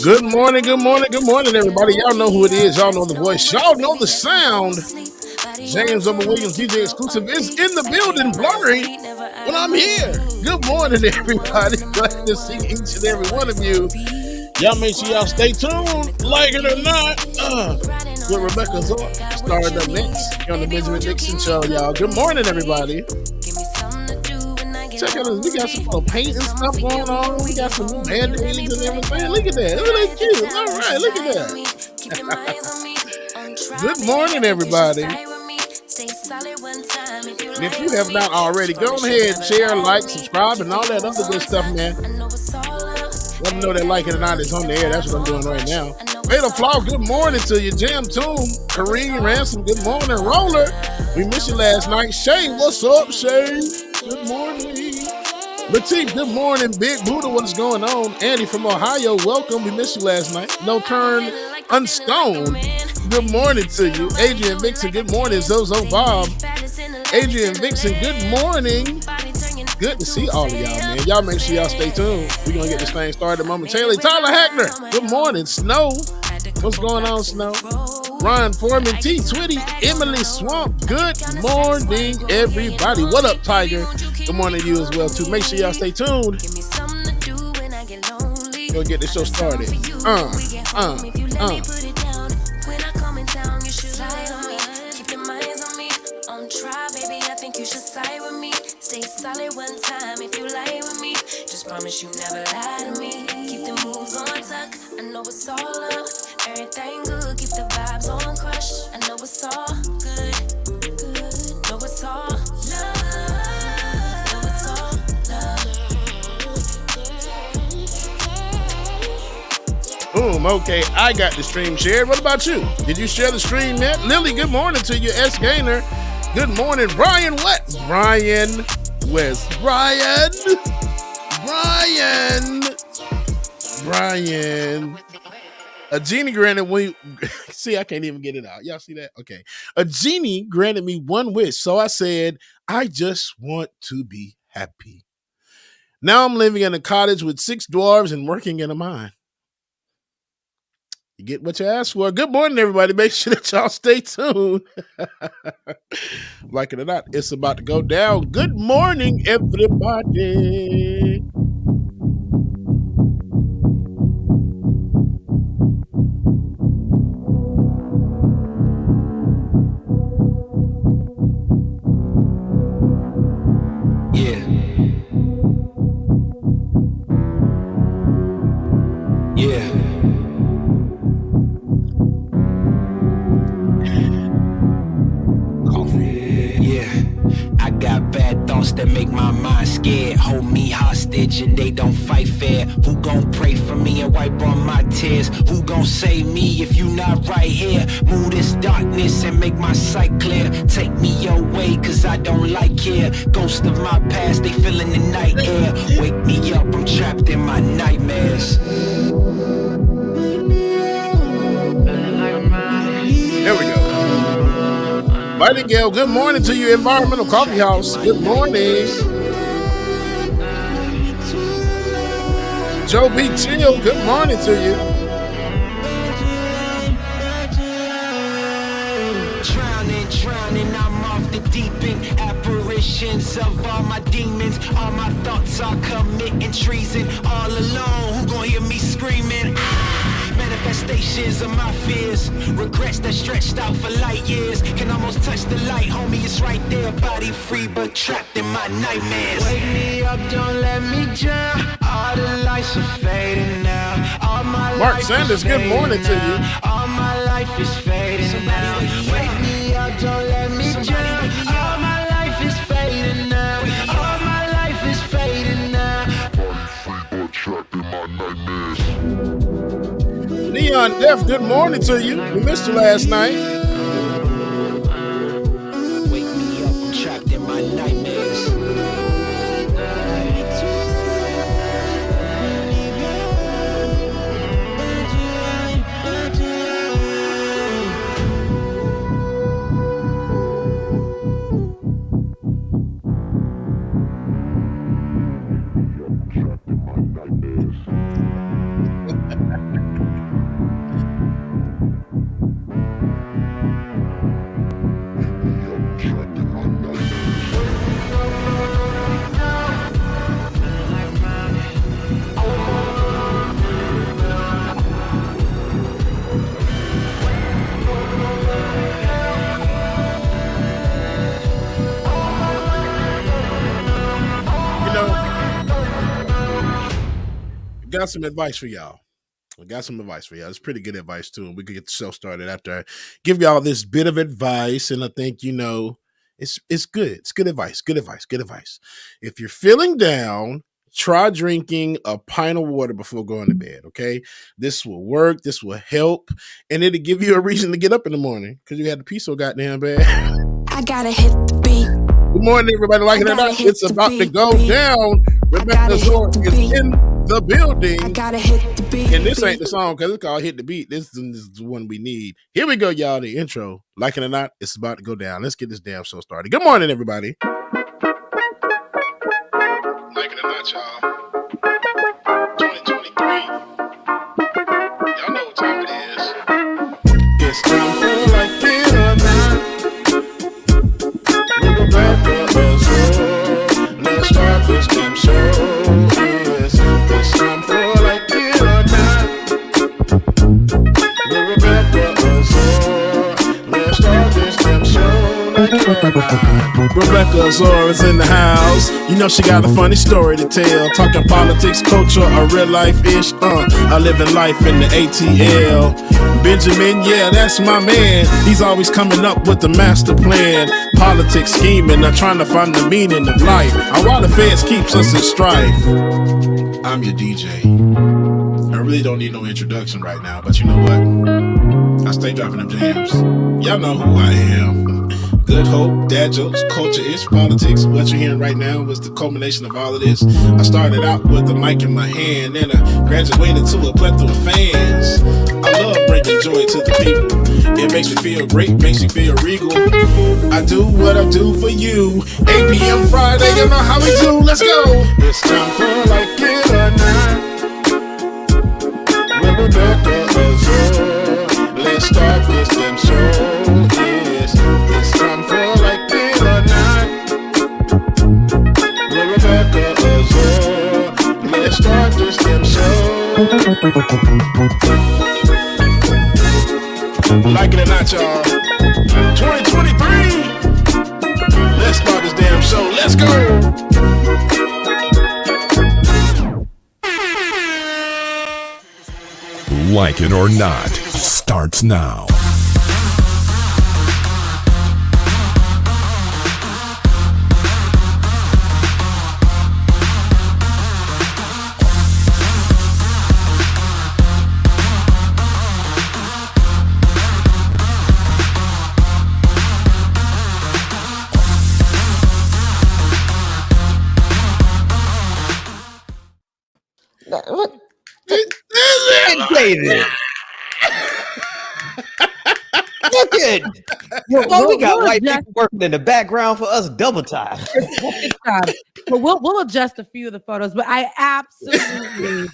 Good morning, good morning, good morning, everybody. Y'all know who it is. Y'all know the voice. Y'all know the sound. James W. Williams, DJ Exclusive, is in the building, blurry when I'm here. Good morning, everybody. Glad to see each and every one of you. Y'all make sure y'all stay tuned, like it or not. With Rebecca Zork, starting up next on the Benjamin Dixon Show, y'all. Good morning, everybody. Check out this. We got some little paint and stuff going on. We got some new band-aids and everything. Look at that. Look at that cute. All right, look at that. Good morning, everybody. And if you have not already, go ahead, share, like, subscribe, and all that other good stuff, man. Let them know that like it or not is on the air. That's what I'm doing right now. Fatal Flaw, good morning to you. Jam Tune, Kareem Ransom, good morning. Roller, we missed you last night. Shay, what's up, Shay? Good morning. Latif, good morning. Big Buddha, what's going on? Andy from Ohio, welcome. We missed you last night. No Turn Unstoned, good morning to you. Adrian Vixen, good morning. Zozo Bob, Adrian Vixen, good morning. Good to see all of y'all, man. Y'all make sure y'all stay tuned. We're going to get this thing started momentarily. Tyler Hackner, good morning. Snow, what's going on, Snow? Ron Foreman, T. Twitty, Emily Swamp, good morning, everybody. What up, Tiger? Good morning to you as well, too. Make sure y'all stay tuned. We'll get this show started. Stay solid one time if you lie with me. Just promise you never lie to me. Keep the moves on tuck. I know it's all up. Everything good. Keep the vibes on crush. I know it's all good. Good. Know it's all love. Know it's all love. Boom. Okay, I got the stream shared. What about you? Did you share the stream yet? Lily, good morning to you. S. Gainer. Good morning. Brian, what? Brian. Where's Brian? A genie granted me. See, I can't even get it out. Y'all see that? Okay. A genie granted me one wish. So I said, I just want to be happy. Now I'm living in a cottage with 6 dwarves and working in a mine. You get what you asked for. Good morning, everybody. Make sure that y'all stay tuned. Like it or not, it's about to go down. Good morning, everybody. That make my mind scared, hold me hostage and they don't fight fair. Who gon' pray for me and wipe on my tears? Who gon' save me if you not right here? Move this darkness and make my sight clear. Take me away cause I don't like here. Ghost of my past, they feeling the night air. Wake me up, I'm trapped in my nightmares. There we go. Nightingale, good morning to you. Environmental Coffee House, good morning. Joe B. Chill, good morning to you. Drowning, I'm off the deep end. Apparitions of all my demons. All my thoughts are committing treason. All alone, who gon' hear me screaming? Manifestations of my fears, regrets that stretched out for light years. Can almost touch the light, homie, it's right there. Body free but trapped in my nightmares. Wake me up, don't let me drown. All the lights are fading now. All my Mark Sanders, good morning to you. All my life is fading now. Wake me up, don't let me drown. All my life is fading now. All my life is fading now. Body free but trapped in my nightmares. Neon Def, good morning to you. We missed you last night. Wake me up, I'm trapped in my nightmares. got some advice for y'all. I got some advice for y'all. It's pretty good advice too, and we can get the show started after I give y'all this bit of advice. And I think it's good. It's good advice. Good advice. Good advice. If you're feeling down, try drinking a pint of water before going to bed. Okay, this will work. This will help, and it'll give you a reason to get up in the morning because you had to pee so goddamn bad. I gotta hit the beat. Good morning, everybody. Like it or not, it's about to go down. Rebecca Zor is in the building. I gotta hit the beat. And this ain't the song because it's called Hit the Beat. This is the one we need. Here we go, y'all. The intro. Like it or not, it's about to go down. Let's get this damn show started. Good morning, everybody. Like it or not, y'all. 2023. Y'all know what time it is. It's time for Like It or Not. Let's start this damn show. Yes, it's time for Like It or Not. Let's start this damn show. Like It or Not. Rebecca Zor is in the house. You know she got a funny story to tell. Talking politics, culture, or real life ish. I live in life in the ATL. Benjamin, yeah, that's my man. He's always coming up with the master plan. Politics scheming, I'm trying to find the meaning of life. And while the feds keeps us in strife. I'm your DJ. I really don't need no introduction right now, but you know what? I stay dropping them jams. Y'all know who I am. Good hope, dad jokes, culture-ish, politics. What you're hearing right now was the culmination of all of this. I started out with the mic in my hand, and I graduated to a plethora of fans. I love bringing joy to the people. It makes me feel great, makes me feel regal. I do what I do for you. 8 p.m. Friday, you know how we do. Let's go. It's time for Like It or Not. With Rebecca Zor. Let's start this damn show. Yes, it's time for Like It or Not. With Rebecca Zor. Let's start this damn show. Like it or not, y'all. 2023. Let's start this damn show. Let's go. Like It or Not starts now. What? David. Look at well, we got white people working in the background for us double time. But we'll adjust a few of the photos, but I absolutely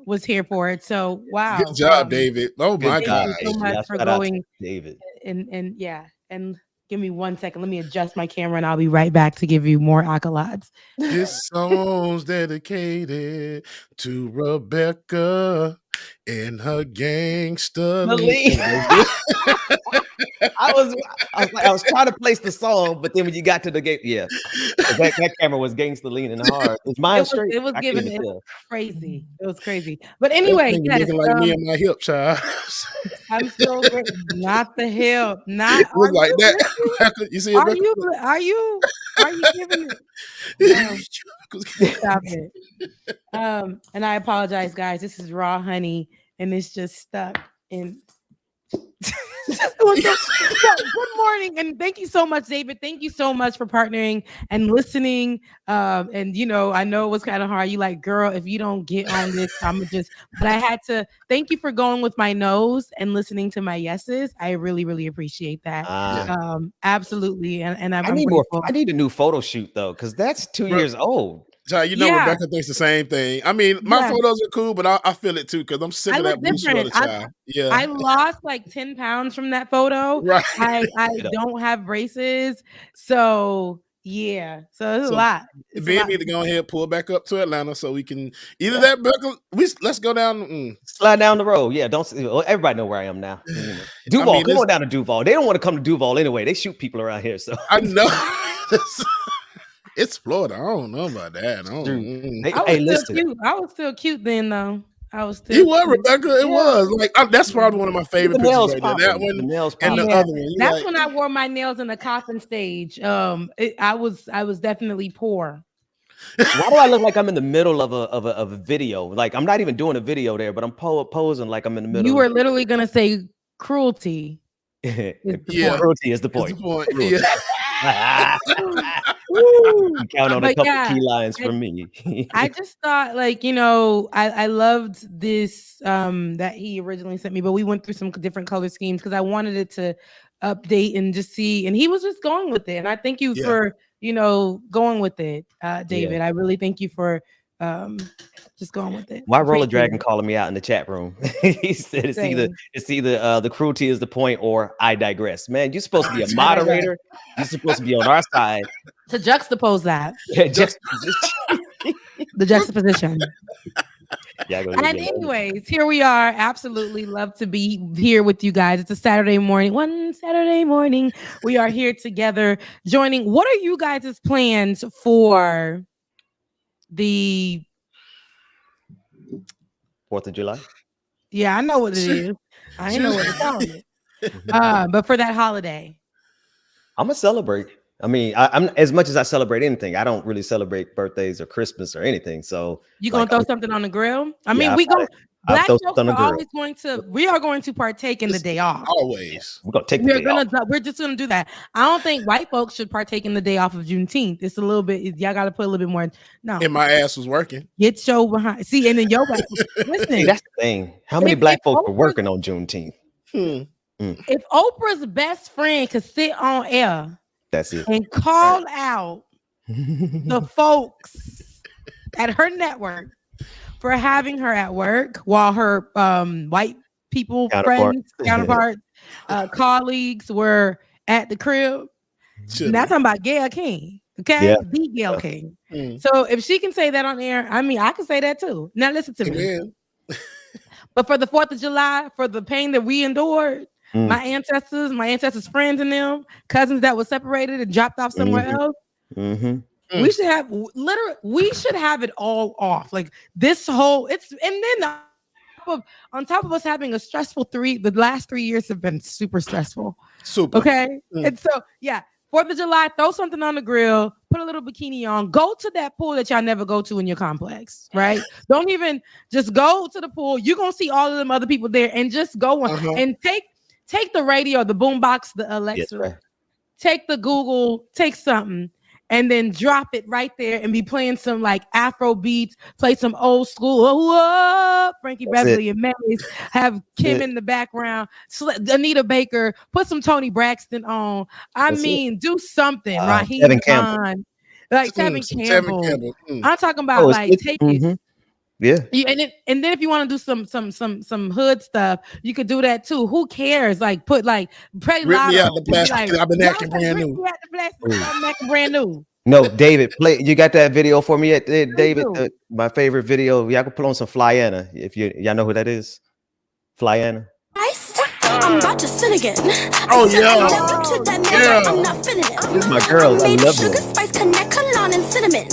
was here for it. So wow. Good job, David. Oh my God. Thank you so much for going, David. And yeah, and give me 1 second. Let me adjust my camera and I'll be right back to give you more accolades. This song's dedicated to Rebecca and her gangster. I was trying to place the song, but then when you got to the game, yeah, that camera was gangster leaning hard. Is mine straight? It was giving it crazy. It was crazy. But anyway, yes, looking like me and my hip, child. I'm so great. Not the hip. Not look like that. You see it? Are you giving it? Stop it. And I apologize, guys. This is raw honey, and it's just stuck in. Good morning, and thank you so much, David. Thank you so much for partnering and listening. And I know it was kind of hard. You like, girl, if you don't get on this, I'm just. But I had to. Thank you for going with my no's and listening to my yeses. I really, really appreciate that. Absolutely, and I need more. I need a new photo shoot though, because that's 2 years old. Rebecca thinks the same thing. I mean, my photos are cool, but I feel it too because I'm sick of that blue sweater child. Yeah, I lost like 10 pounds from that photo. Right. I don't have braces, so yeah. So it's a lot. Ben need to go ahead and pull back up to Atlanta so we can either that Becca. Let's go down. Slide down the road. Yeah, don't everybody know where I am now. Duval, come on down to Duval. They don't want to come to Duval anyway. They shoot people around here. So I know. It's Florida. I don't know about that. I don't, Hey, listen. I was still cute then, though. I was still. He was, cute. Rebecca. It was like that's probably one of my favorite The pictures nails right there. popping. That one The nails and the popping. other one. That's Like, when I wore my nails in the coffin stage. I was definitely poor. Why do I look like I'm in the middle of a video? Like I'm not even doing a video there, but I'm posing like I'm in the middle. You were literally gonna say cruelty. yeah, cruelty is the That's point. the point. Cruelty. Yeah. You count on a But couple yeah, key lines from me. I just thought, like, I loved this that he originally sent me, but we went through some different color schemes because I wanted it to update and just see, and he was just going with it. And I thank you for going with it, David. Yeah. I really thank you for just going with it. Why Roller Appreciate Dragon it. calling me out in the chat room? He said it's either the cruelty is the point or I digress. Man, you're supposed to be a moderator. You're supposed to be on our side. To juxtapose that. The juxtaposition. And anyways, here we are. Absolutely love to be here with you guys. It's a Saturday morning. One Saturday morning. We are here together joining. What are you guys' plans for the 4th of July? Yeah, I know what it is. I ain't know what to call it. But for that holiday. I'm gonna celebrate. I mean, I'm as much as I celebrate anything, I don't really celebrate birthdays or Christmas or anything. So you gonna throw something on the grill? I mean, we go. Black folks are always we are going to partake in the day off. Always. We're gonna take the day off. We're just gonna do that. I don't think white folks should partake in the day off of Juneteenth. It's a little bit, y'all gotta put a little bit more. No. And my ass was working. Get your behind. See, and then your back. Listen. See, that's the thing. How many black folks were working on Juneteenth? If Oprah's best friend could sit on air, that's it, and call out the folks at her network for having her at work while her white people, counterparts, colleagues were at the crib. Now talking about Gayle King, okay? The Gayle King. So if she can say that on air, I mean, I can say that too. Now listen to me. But for the 4th of July, for the pain that we endured, my ancestors' friends and them, cousins that were separated and dropped off somewhere else. We should have it all off. Like this whole and then on top of us having a stressful the last 3 years have been super stressful. Super. Okay. And so 4th of July, throw something on the grill, put a little bikini on, go to that pool that y'all never go to in your complex, right? Don't even just go to the pool. You're gonna see all of them other people there and just go on and take the radio, the boombox, the Alexa, take the Google, take something, and then drop it right there and be playing some like Afro beats, play some old school, Frankie Beverly and Mays, have Kim in the background, Anita Baker, put some Tony Braxton on. I mean, do something, right? Tevin Campbell. Like Tevin Campbell. I'm talking about take it. Yeah. And then if you want to do some hood stuff, you could do that too. Who cares? Like put Pray Rip me Lotto. out the plastic. I've been acting brand new. I'm acting brand new. No, David, you got that video for me, David? My favorite video. Y'all can put on some Flyana if y'all know who that is. Flyana. I'm about to sin again. Oh yeah. I'm not feeling it. This is my girl. I love sugar, spice, connect, cologne, and cinnamon.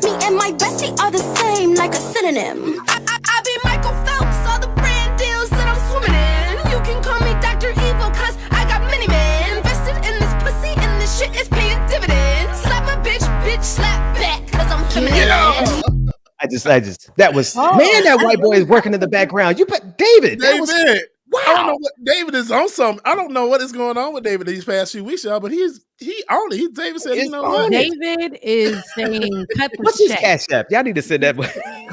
Me and my bestie are the same, like a synonym. I be Michael Phelps, all the brand deals that I'm swimming in. You can call me Dr. Evil, cause I got many men invested in this pussy, and this shit is paying dividends. Slap a bitch, slap back, cause I'm feminine. I just that was man, that white boy is working in the background. You put David. Wow. I don't know what David is on some. I don't know what is going on with David these past few weeks, y'all. But David said, you know what? David is saying, cut the What's check. His cash app? Y'all need to send that.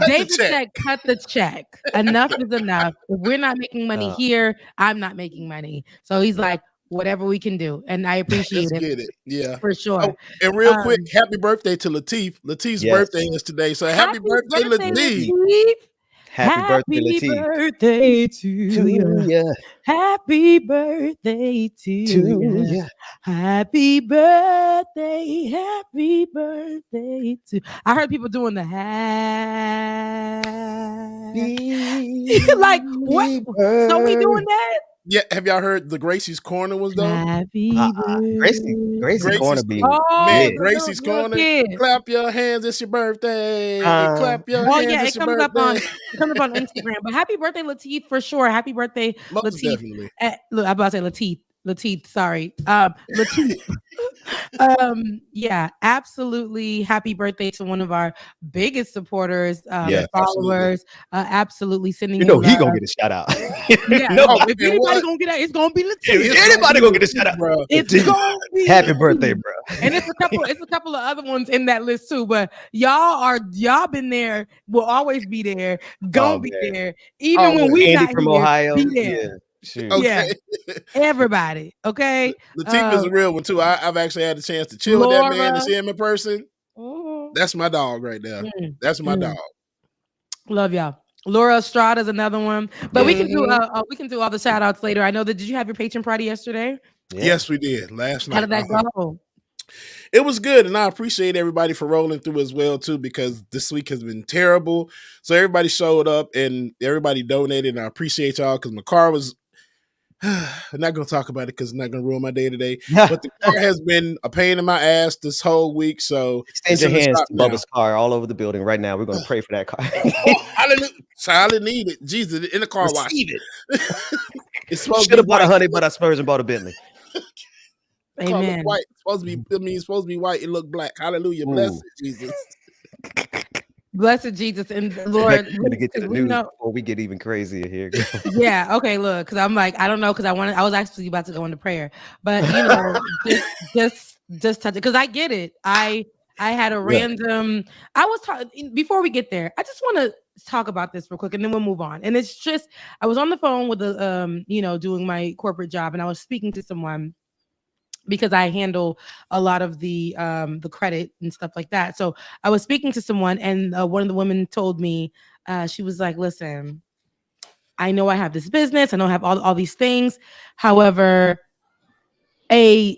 David said, cut the check. Enough is enough. If we're not making money here, I'm not making money. So he's like, whatever we can do. And I appreciate it. Get it. Yeah. For sure. Oh, and real quick, happy birthday to Lateef. Lateef's birthday is today. So happy birthday, Lateef. Happy birthday to you. Happy birthday to you. Happy birthday. Happy birthday to. I heard people doing the happy. Like what? So we doing that? Yeah, have y'all heard the Gracie's Corner was though? Happy Gracie Gracie's Corner be Man, big. Gracie's Corner. kid. Clap your hands, it's your birthday. Clap your Oh hands, yeah, it's it your comes up on birthday. Instagram. But happy birthday, Lateef, for sure. Happy birthday, Most Lateef. definitely. Look, I'm about to say Lateef. Lateef, sorry. Lateef. Yeah, absolutely. Happy birthday to one of our biggest supporters, followers. Absolutely sending You know he love. gonna get a shout out. Yeah, Nobody. if anybody gonna get it, it's gonna be Lateef. If anybody gonna get a shout out, bro. It's gonna be happy birthday, bro. And it's a couple of other ones in that list too. But y'all been there, will always be there, gonna be there, even when we Andy not from here, Ohio. be there. Yeah. Sure. Okay. Yeah, everybody. Okay, Lateef is a real one too. I've actually had the chance to chill with that man and see him in person. That's my dog right there. That's my dog. Love y'all. Laura Estrada is another one, but we can do all the shout outs later. I know that. Did you have your patron party yesterday? Yeah. Yes, we did last night. How did that go? It was good, and I appreciate everybody for rolling through as well too, because this week has been terrible. So everybody showed up and everybody donated, and I appreciate y'all because my car was. I'm not gonna talk about it because it's not gonna ruin my day today. But the car has been a pain in my ass this whole week. So extend your hands to Bubba's car all over the building right now. We're gonna pray for that car. Hallelujah! So I need it. Jesus, in the car wash. It. It's supposed should have bought a honey, but I spurs and bought a Bentley. Amen. White. It's supposed to be. I mean, it's supposed to be white. It look black. Hallelujah! Blessed Jesus. Blessed Jesus and Lord. Gonna get to the news before we get even crazier here. Yeah. Okay. Look, because I'm like, I don't know, because I was actually about to go into prayer, but you know, just touch it because I get it. I had a random. I was talking before we get there. I just want to talk about this real quick, and then we'll move on. And it's just, I was on the phone with the doing my corporate job, and I was speaking to someone, because I handle a lot of the credit and stuff like that. So I was speaking to someone, and one of the women told me, she was like, listen, I know I have this business. I know I have all these things. However, a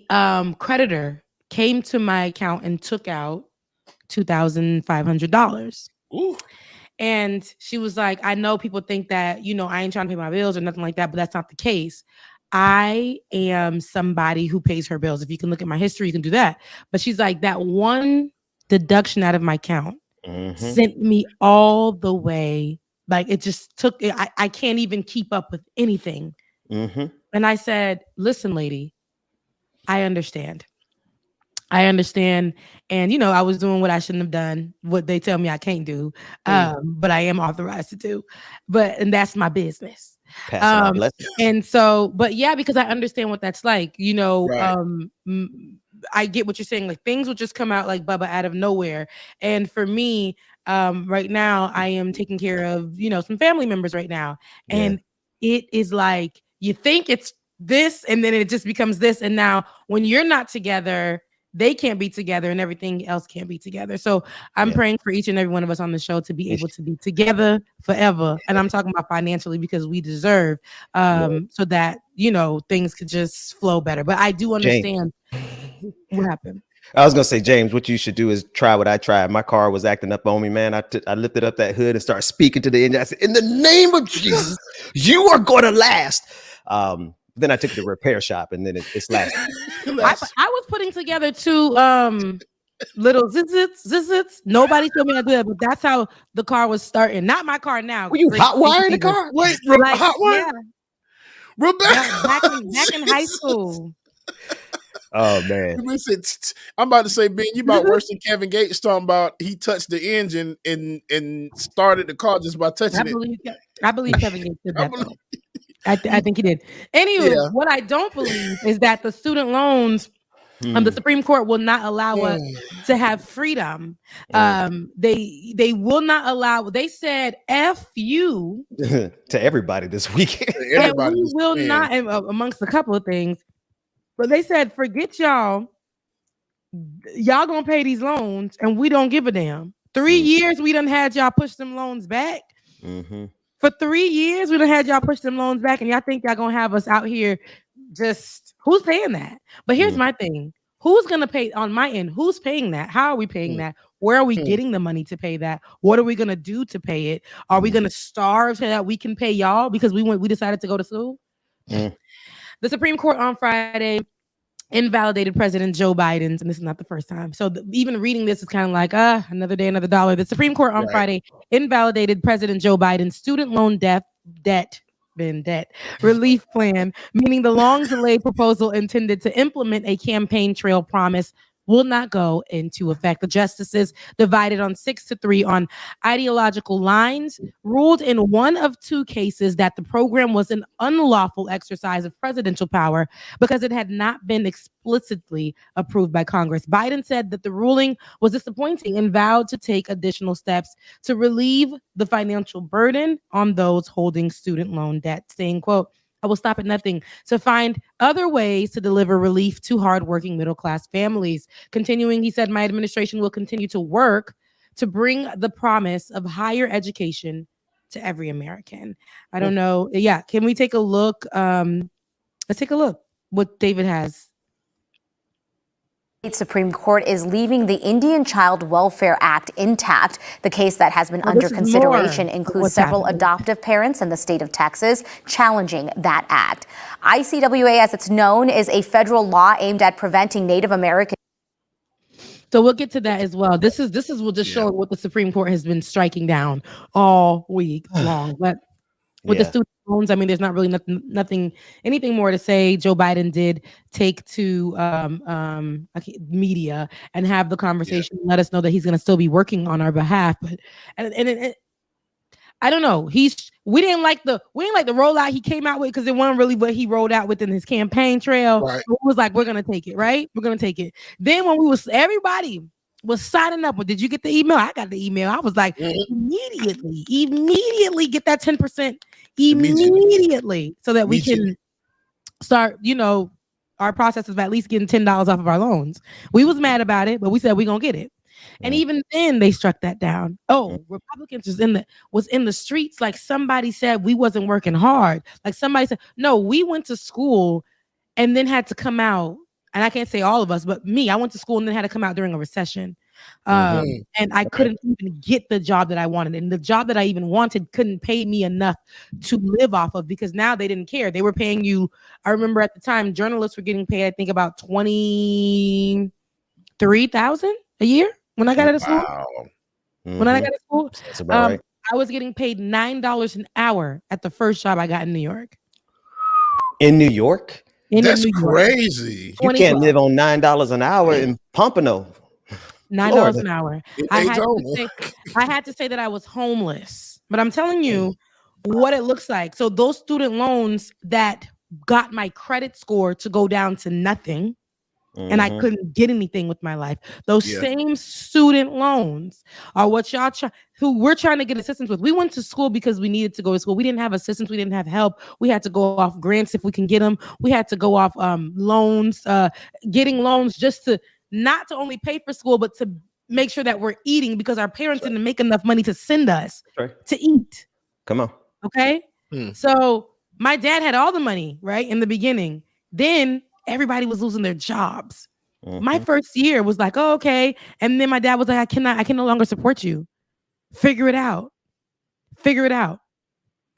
creditor came to my account and took out $2,500. And she was like, I know people think that, I ain't trying to pay my bills or nothing like that, but that's not the case. I am somebody who pays her bills. If you can look at my history, you can do that. But she's like, that one deduction out of my account sent me all the way. Like, it just took it. I can't even keep up with anything. And I said, listen, lady, I understand. And, I was doing what I shouldn't have done, what they tell me I can't do, but I am authorized to do. And that's my business. And so, but yeah, because I understand what that's like, right. I get what you're saying. Like, things will just come out like Bubba out of nowhere. And for me, right now, I am taking care of, some family members right now. And it is like, you think it's this, and then it just becomes this. And now when you're not together, they can't be together, and everything else can't be together. So I'm praying for each and every one of us on the show to be able to be together forever. And I'm talking about financially, because we deserve, so that, things could just flow better. But I do understand what happened. I was going to say, James, what you should do is try what I tried. My car was acting up on me, man. I lifted up that hood and started speaking to the engine. I said, in the name of Jesus, you are going to last. Then I took it to the repair shop, and then it's lasted. I was putting together two little zits. Nobody told me how to do that, but that's how the car was starting. Not my car now. Were you hot wiring the car? Wait, hot wire? Yeah. Rebecca. Back in high school. Oh man! I'm about to say, Ben, you about worse than Kevin Gates talking about he touched the engine and started the car just by touching it. I believe Kevin Gates did that. I think he did. Anyway, what I don't believe is that the student loans, the Supreme Court will not allow us to have freedom. They will not allow. They said "F you" to everybody this weekend. Everybody we will not, amongst a couple of things. But they said, forget y'all. Y'all gonna pay these loans, and we don't give a damn. 3 years we done had y'all push them loans back. For 3 years, we done had y'all push them loans back, and y'all think y'all gonna have us out here just, who's paying that? But here's my thing. Who's gonna pay on my end? Who's paying that? How are we paying that? Where are we getting the money to pay that? What are we gonna do to pay it? Are we gonna starve so that we can pay y'all because we decided to go to school? Mm. The Supreme Court on Friday invalidated President Joe Biden's, and this is not the first time. So even reading this is kind of like, another day, another dollar. The Supreme Court on Friday invalidated President Joe Biden's student loan debt relief plan, meaning the long delayed proposal intended to implement a campaign trail promise will not go into effect. The justices, divided on 6-3 on ideological lines, ruled in one of two cases that the program was an unlawful exercise of presidential power because it had not been explicitly approved by Congress. Biden said that the ruling was disappointing and vowed to take additional steps to relieve the financial burden on those holding student loan debt, saying, quote, I will stop at nothing to find other ways to deliver relief to hardworking middle-class families. Continuing, he said, my administration will continue to work to bring the promise of higher education to every American. I don't know. Yeah, can we take a look? Let's take a look what David has. Supreme Court is leaving the Indian Child Welfare Act intact. The case that has been under consideration includes several adoptive parents in the state of Texas challenging that act. ICWA, as it's known, is a federal law aimed at preventing Native American. So we'll get to that as well. This is we'll just show what the Supreme Court has been striking down all week long. But with the student loans, I mean, there's not really anything more to say. Joe Biden did take to media and have the conversation, let us know that he's going to still be working on our behalf. But and I don't know. We didn't like the rollout he came out with because it wasn't really what he rolled out within his campaign trail. Right. So it was like, we're gonna take it, right? We're gonna take it. Then when everybody was signing up. Well, did you get the email? I got the email. I was like, immediately get that 10% immediately so that we can start, our process of at least getting $10 off of our loans. We was mad about it, but we said we're gonna get it. And even then they struck that down. Republicans was in the streets. Like somebody said we wasn't working hard. Like somebody said, no, we went to school and then had to come out. And I can't say all of us, but me, I went to school and then had to come out during a recession. And I couldn't even get the job that I wanted. And the job that I even wanted couldn't pay me enough to live off of because now they didn't care. They were paying you. I remember at the time, journalists were getting paid, I think about $23,000 a year when I got out of school. When I got out of school, that's about right. I was getting paid $9 an hour at the first job I got in New York. In New York? That's crazy. You can't live on $9 an hour in Pompano. $9 an hour. I had to say that I was homeless, but I'm telling you what it looks like. So those student loans that got my credit score to go down to nothing, and I couldn't get anything with my life. Those same student loans are what y'all who we're trying to get assistance with. We went to school because we needed to go to school. We didn't have assistance. We didn't have help. We had to go off grants if we can get them. We had to go off loans, getting loans just to not to only pay for school, but to make sure that we're eating because our parents didn't make enough money to send us to eat. Come on. Okay. So my dad had all the money, right, in the beginning. Then everybody was losing their jobs. My first year was like, oh, okay. And then my dad was like, I can no longer support you. Figure it out.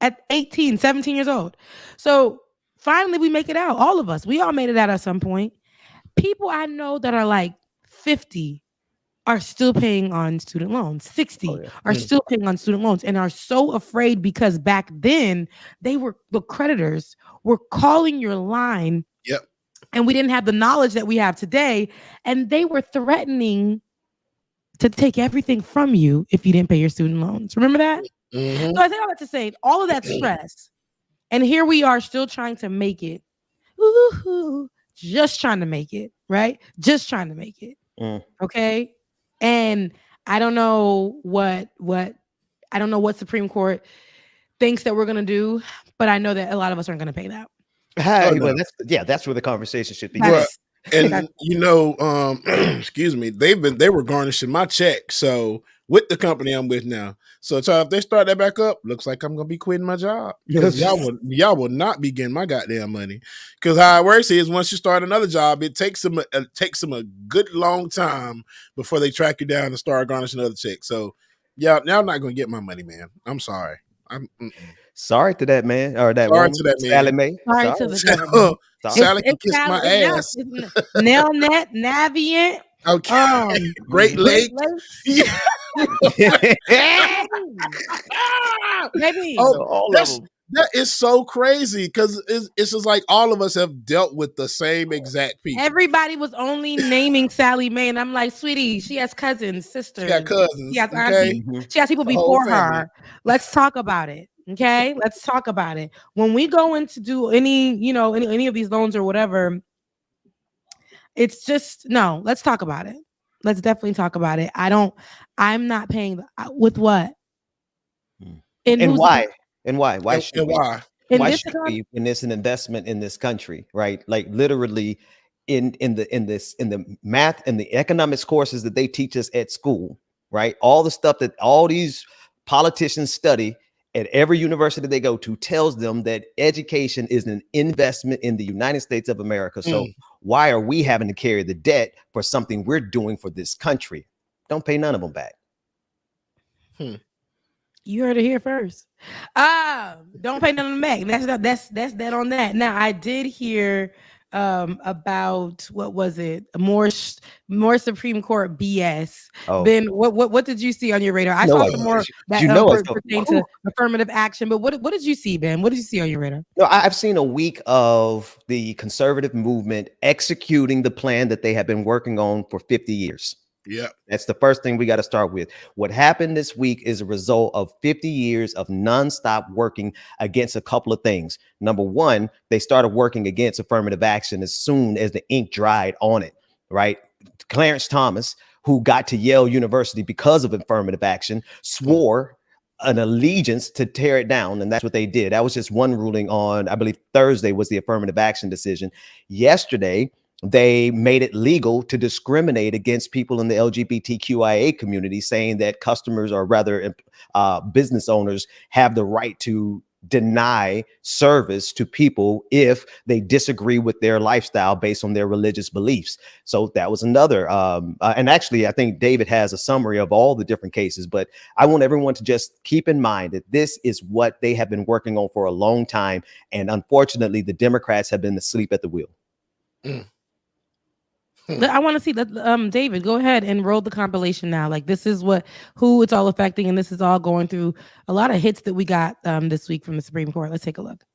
At 18, 17 years old. So finally we make it out. All of us, we all made it out at some point. People I know that are like 50 are still paying on student loans. 60 are still paying on student loans and are so afraid because back then the creditors were calling your line. And we didn't have the knowledge that we have today. And they were threatening to take everything from you if you didn't pay your student loans. Remember that? So I say all that to say all of that stress. And here we are still trying to make it. Just trying to make it, right? Just trying to make it. Okay. And I don't know what Supreme Court thinks that we're going to do, but I know that a lot of us aren't going to pay that. Well, that's where the conversation should be. And excuse me, they were garnishing my check. So with the company I'm with now, so if they start that back up, looks like I'm gonna be quitting my job because y'all will not be getting my goddamn money. Because how it works is once you start another job, it takes them a good long time before they track you down and start garnishing other checks. So y'all not gonna get my money, man. I'm sorry. Sorry to that man or that Sorry woman, to that man. Sally Mae. Sorry to the government. Sally can kiss my ass. Nelnet, Navient. Okay. Great Lakes. Yeah. Maybe. Oh, that is so crazy because it's just like all of us have dealt with the same exact people. Everybody was only naming Sally Mae, and I'm like, sweetie, she has cousins, sisters. She got cousins. She has aunties. She has people before her. Let's talk about it. Okay, let's talk about it. When we go in to do any of these loans or whatever, it's just no. Let's talk about it. Let's definitely talk about it. I'm not paying with what? And why? And why? Why should we? Why should we when it's an investment in this country, right? Like literally in the math and the economics courses that they teach us at school, right? All the stuff that all these politicians study at every university they go to tells them that education is an investment in the United States of America. So why are we having to carry the debt for something we're doing for this country? Don't pay none of them back. You heard it here first. Don't pay none of them back. That's that on that. Now I did hear about what was it? More Supreme Court BS. Ben, what did you see on your radar? I saw some more that pertain to affirmative action. But what did you see, Ben? What did you see on your radar? No, I've seen a week of the conservative movement executing the plan that they have been working on for 50 years. Yeah, that's the first thing we got to start with. What happened this week is a result of 50 years of nonstop working against a couple of things. Number one, they started working against affirmative action as soon as the ink dried on it, right? Clarence Thomas, who got to Yale University because of affirmative action, swore an allegiance to tear it down. And that's what they did. That was just one ruling on, I believe Thursday was the affirmative action decision. Yesterday, they made it legal to discriminate against people in the LGBTQIA community, saying that customers or rather business owners have the right to deny service to people if they disagree with their lifestyle based on their religious beliefs. So that was another. And actually, I think David has a summary of all the different cases, but I want everyone to just keep in mind that this is what they have been working on for a long time. And unfortunately, the Democrats have been asleep at the wheel. I want to see that. David, go ahead and roll the compilation now. Like this is who it's all affecting, and this is all going through a lot of hits that we got this week from the Supreme Court. Let's take a look.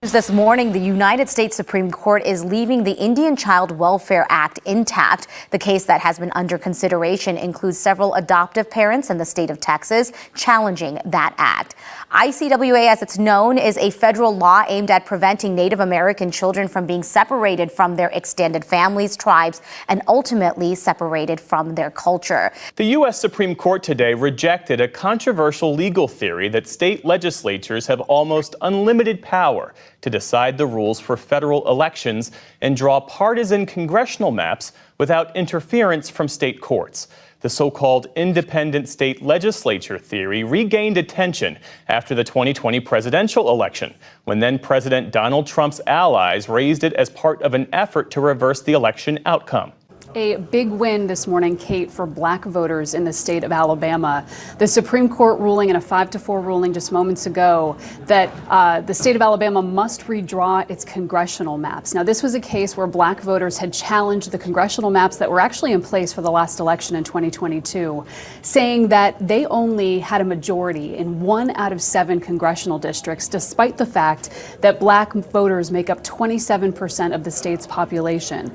This morning, the United States Supreme Court is leaving the Indian Child Welfare Act intact. The case that has been under consideration includes several adoptive parents in the state of Texas challenging that act. ICWA, as it's known, is a federal law aimed at preventing Native American children from being separated from their extended families, tribes, and ultimately separated from their culture. The U.S. Supreme Court today rejected a controversial legal theory that state legislatures have almost unlimited power to decide the rules for federal elections and draw partisan congressional maps without interference from state courts. The so-called independent state legislature theory regained attention after the 2020 presidential election, when then-President Donald Trump's allies raised it as part of an effort to reverse the election outcome. A big win this morning, Kate, for black voters in the state of Alabama. The Supreme Court ruling in a 5-4 ruling just moments ago that the state of Alabama must redraw its congressional maps. Now, this was a case where black voters had challenged the congressional maps that were actually in place for the last election in 2022, saying that they only had a majority in 1 out of 7 congressional districts, despite the fact that black voters make up 27% of the state's population.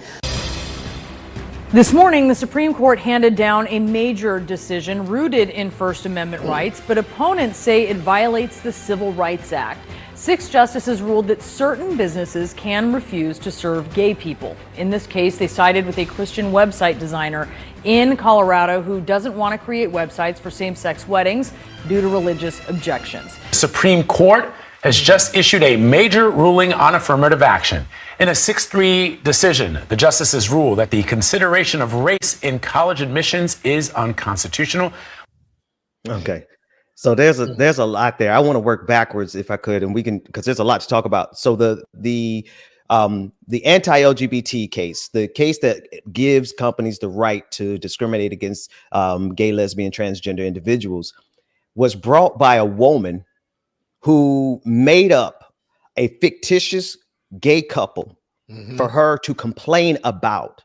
This morning, the Supreme Court handed down a major decision rooted in First Amendment rights, but opponents say it violates the Civil Rights Act. 6 justices ruled that certain businesses can refuse to serve gay people. In this case, they sided with a Christian website designer in Colorado who doesn't want to create websites for same-sex weddings due to religious objections. The Supreme Court has just issued a major ruling on affirmative action. In a 6-3 decision, the justices ruled that the consideration of race in college admissions is unconstitutional. Okay. So there's a lot there. I want to work backwards if I could, and we can, because there's a lot to talk about. So the anti-LGBT case, the case that gives companies the right to discriminate against gay, lesbian, transgender individuals, was brought by a woman who made up a fictitious gay couple for her to complain about.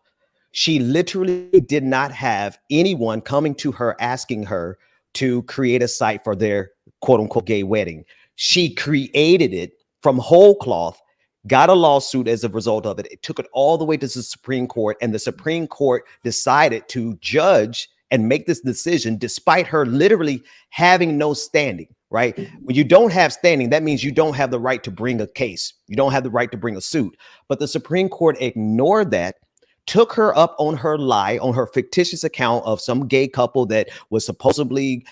She literally did not have anyone coming to her asking her to create a site for their quote unquote gay wedding. She created it from whole cloth, got a lawsuit as a result of it. It took it all the way to the Supreme Court, and the Supreme Court decided to judge and make this decision despite her literally having no standing, right? When you don't have standing, that means you don't have the right to bring a case. You don't have the right to bring a suit. But the Supreme Court ignored that, took her up on her lie, on her fictitious account of some gay couple that was supposedly,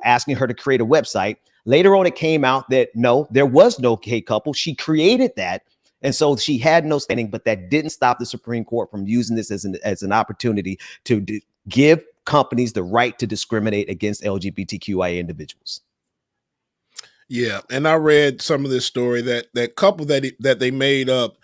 asking her to create a website. Later on, it came out that no, there was no gay couple. She created that. And so she had no standing, but that didn't stop the Supreme Court from using this as an opportunity to give companies the right to discriminate against LGBTQIA individuals. Yeah, and I read some of this story that couple that they made up.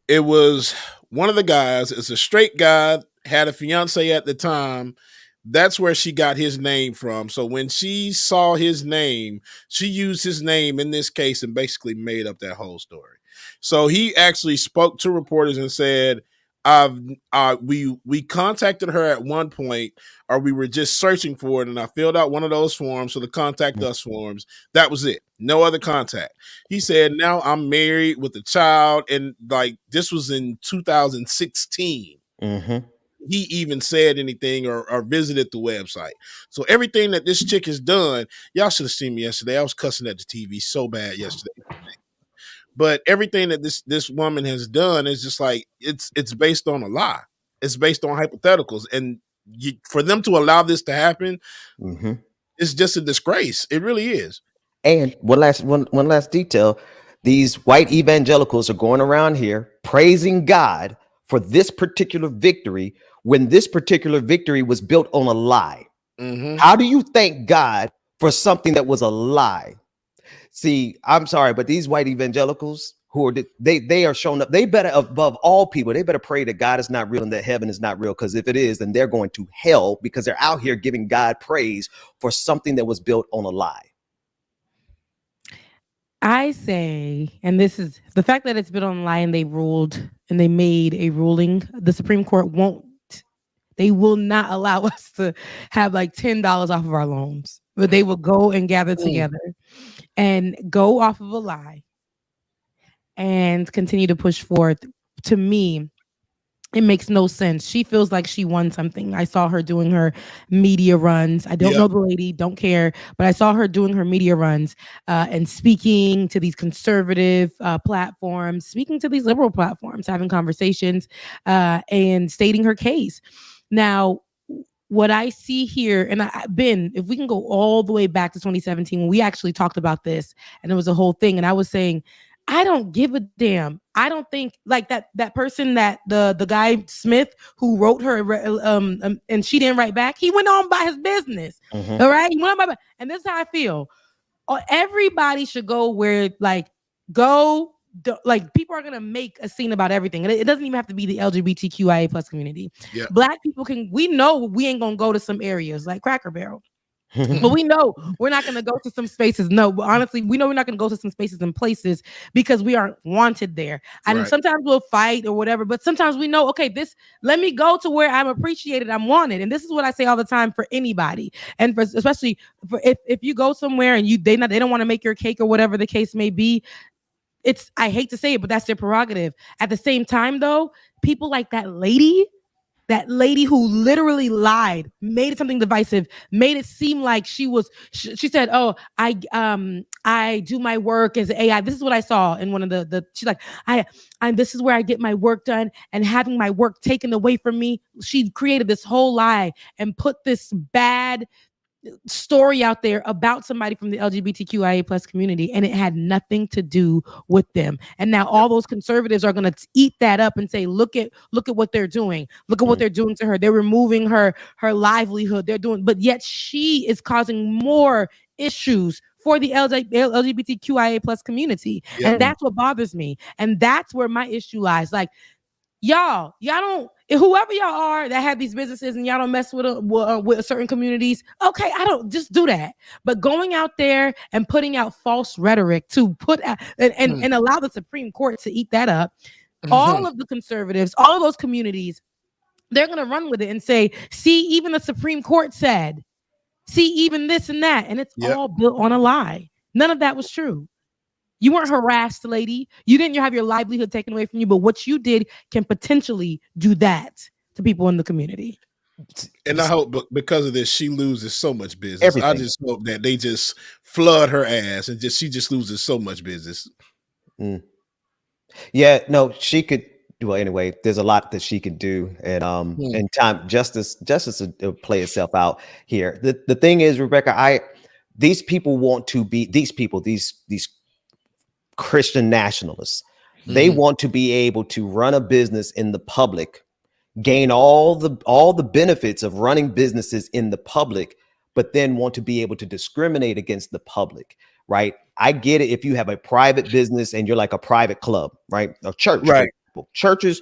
It was one of the guys. It's a straight guy, had a fiance at the time. That's where she got his name from. So when she saw his name, she used his name in this case and basically made up that whole story. So he actually spoke to reporters and said, we contacted her at one point, or we were just searching for it, and I filled out one of those forms, so the contact us forms. That was it. No other contact. He said, now I'm married with a child, and like this was in 2016. He even said anything or visited the website. So everything that this chick has done, y'all should have seen me yesterday. I was cussing at the TV so bad yesterday. But everything that this woman has done is just like it's based on a lie. It's based on hypotheticals, and for them to allow this to happen, it's just a disgrace. It really is. And one last detail: these white evangelicals are going around here praising God for this particular victory when this particular victory was built on a lie. How do you thank God for something that was a lie? See, I'm sorry, but these white evangelicals who are they are showing up. They better, above all people, they better pray that God is not real and that heaven is not real. Because if it is, then they're going to hell, because they're out here giving God praise for something that was built on a lie. I say, and this is the fact that it's been on a lie, and they ruled and they made a ruling. The Supreme Court they will not allow us to have like $10 off of our loans, but they will go and gather together and go off of a lie and continue to push forth. To me, it makes no sense. She feels like she won something. I saw her doing her media runs. I don't know the lady, don't care, but I saw her doing her media runs and speaking to these conservative platforms, speaking to these liberal platforms, having conversations and stating her case. Now, what I see here, and if we can go all the way back to 2017, when we actually talked about this, and it was a whole thing, and I was saying, I don't give a damn. I don't think like that person, that the guy Smith who wrote her and she didn't write back, he went on by his business. All right, he went on by, and this is how I feel. Everybody should go where people are gonna make a scene about everything, and it doesn't even have to be the LGBTQIA plus community. Black people we know we ain't gonna go to some areas like Cracker Barrel. But we know we're not going to go to some spaces. No, honestly, we know we're not going to go to some spaces and places because we aren't wanted there. And sometimes we'll fight or whatever, but sometimes we know, okay, let me go to where I'm appreciated, I'm wanted. And this is what I say all the time for anybody. And especially if you go somewhere and they don't want to make your cake or whatever the case may be, I hate to say it, but that's their prerogative. At the same time, though, people like that lady who literally lied, made it something divisive, made it seem like she said, oh, I do my work as AI. This is what I saw in one of she's like, this is where I get my work done, and having my work taken away from me. She created this whole lie and put this bad story out there about somebody from the LGBTQIA plus community, and it had nothing to do with them. And now all those conservatives are going to eat that up and say, look at what they're doing. Look at what they're doing to her. They're removing her livelihood. But yet she is causing more issues for the LGBTQIA plus community. And that's what bothers me. And that's where my issue lies. Like, y'all don't, whoever y'all are that have these businesses and y'all don't mess with certain communities, okay, I don't, just do that. But going out there and putting out false rhetoric to put out, and allow the Supreme Court to eat that up, all of the conservatives, all of those communities, they're going to run with it and say, see, even the Supreme Court said, see, even this and that. And it's all built on a lie. None of that was true. You weren't harassed, lady. You didn't have your livelihood taken away from you. But what you did can potentially do that to people in the community. And I hope because of this, she loses so much business. Everything. I just hope that they just flood her ass and she just loses so much business. Yeah, no, she could. Well, anyway, there's a lot that she could do, and time justice will play itself out here. The thing is, Rebecca, these people want to be these Christian nationalists. They want to be able to run a business in the public, gain all the benefits of running businesses in the public, but then want to be able to discriminate against the public, right? I get it if you have a private business and you're like a private club, right? A church, right? Churches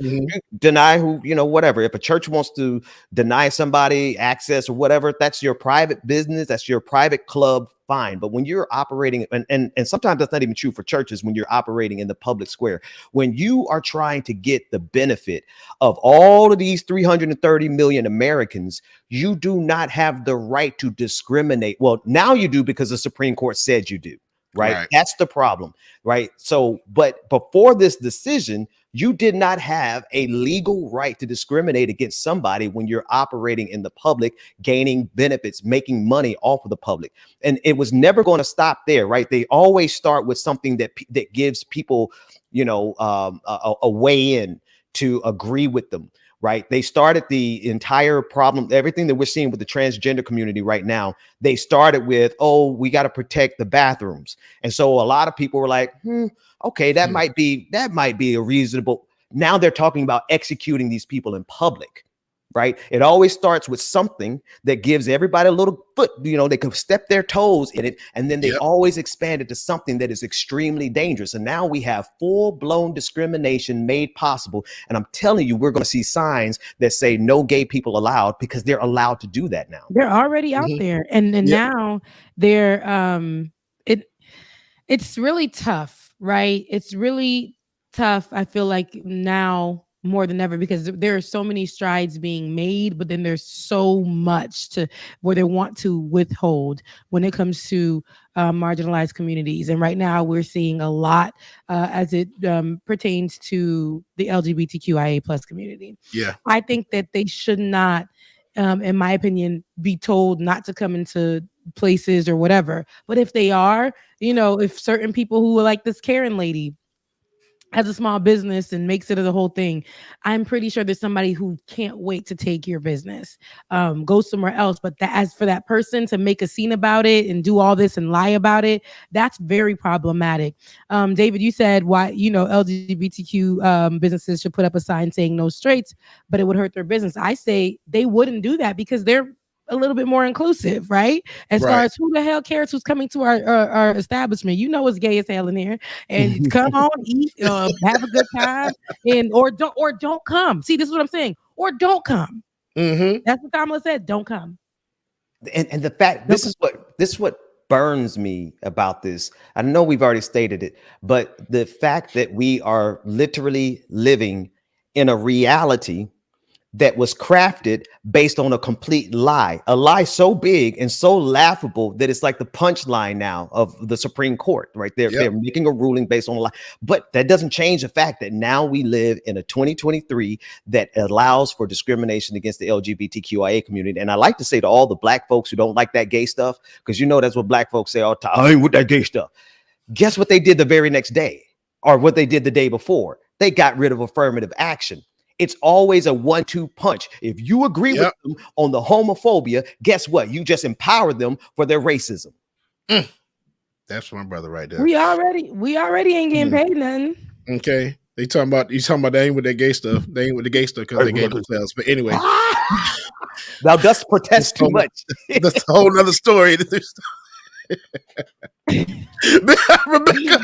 deny whatever. If a church wants to deny somebody access or whatever, that's your private business, that's your private club, fine. But when you're operating, and sometimes that's not even true for churches, when you're operating in the public square, when you are trying to get the benefit of all of these 330 million Americans, you do not have the right to discriminate. Well, now you do because the Supreme Court said you do. Right? That's the problem, right? So, but before this decision, you did not have a legal right to discriminate against somebody when you're operating in the public, gaining benefits, making money off of the public. And it was never going to stop there, right? They always start with something that gives people, a way in to agree with them. Right. They started the entire problem, everything that we're seeing with the transgender community right now. They started with, oh, we got to protect the bathrooms. And so a lot of people were like, okay, that might be a reasonable. Now they're talking about executing these people in public. Right. It always starts with something that gives everybody a little foot, they can step their toes in it. And then they always expand it to something that is extremely dangerous. And now we have full blown discrimination made possible. And I'm telling you, we're going to see signs that say no gay people allowed because they're allowed to do that now. They're already out there. And now they're it's really tough. Right. It's really tough. I feel like now more than ever, because there are so many strides being made, but then there's so much where they want to withhold when it comes to marginalized communities. And right now we're seeing a lot as it pertains to the LGBTQIA plus community. Yeah. I think that they should not, in my opinion, be told not to come into places or whatever. But if they are, if certain people who are like this Karen lady has a small business and makes it the whole thing, I'm pretty sure there's somebody who can't wait to take your business, go somewhere else. But as for that person to make a scene about it and do all this and lie about it, that's very problematic. David, you said why, LGBTQ businesses should put up a sign saying no straights, but it would hurt their business. I say they wouldn't do that because they're a little bit more inclusive, right? As far as who the hell cares who's coming to our establishment? It's gay as hell in here, and come on, eat, have a good time, or don't come. See, this is what I'm saying. Or don't come. That's what Kamala said. Don't come. And the fact this is what burns me about this. I know we've already stated it, but the fact that we are literally living in a reality that was crafted based on a complete lie, a lie so big and so laughable that it's like the punchline now of the Supreme Court, right? They're making a ruling based on a lie, but that doesn't change the fact that now we live in a 2023 that allows for discrimination against the LGBTQIA community. And I like to say to all the black folks who don't like that gay stuff, because that's what black folks say all the time, I ain't with that gay stuff. Guess what they did the very next day, or what they did the day before? They got rid of affirmative action. It's always a 1-2 punch. If you agree with them on the homophobia, guess what? You just empower them for their racism. That's my brother right there. We already ain't getting paid nothing. Okay. You talking about they ain't with that gay stuff. They ain't with the gay stuff because they gay themselves. But anyway. Thou dost protest too much. That's a whole nother story. Rebecca.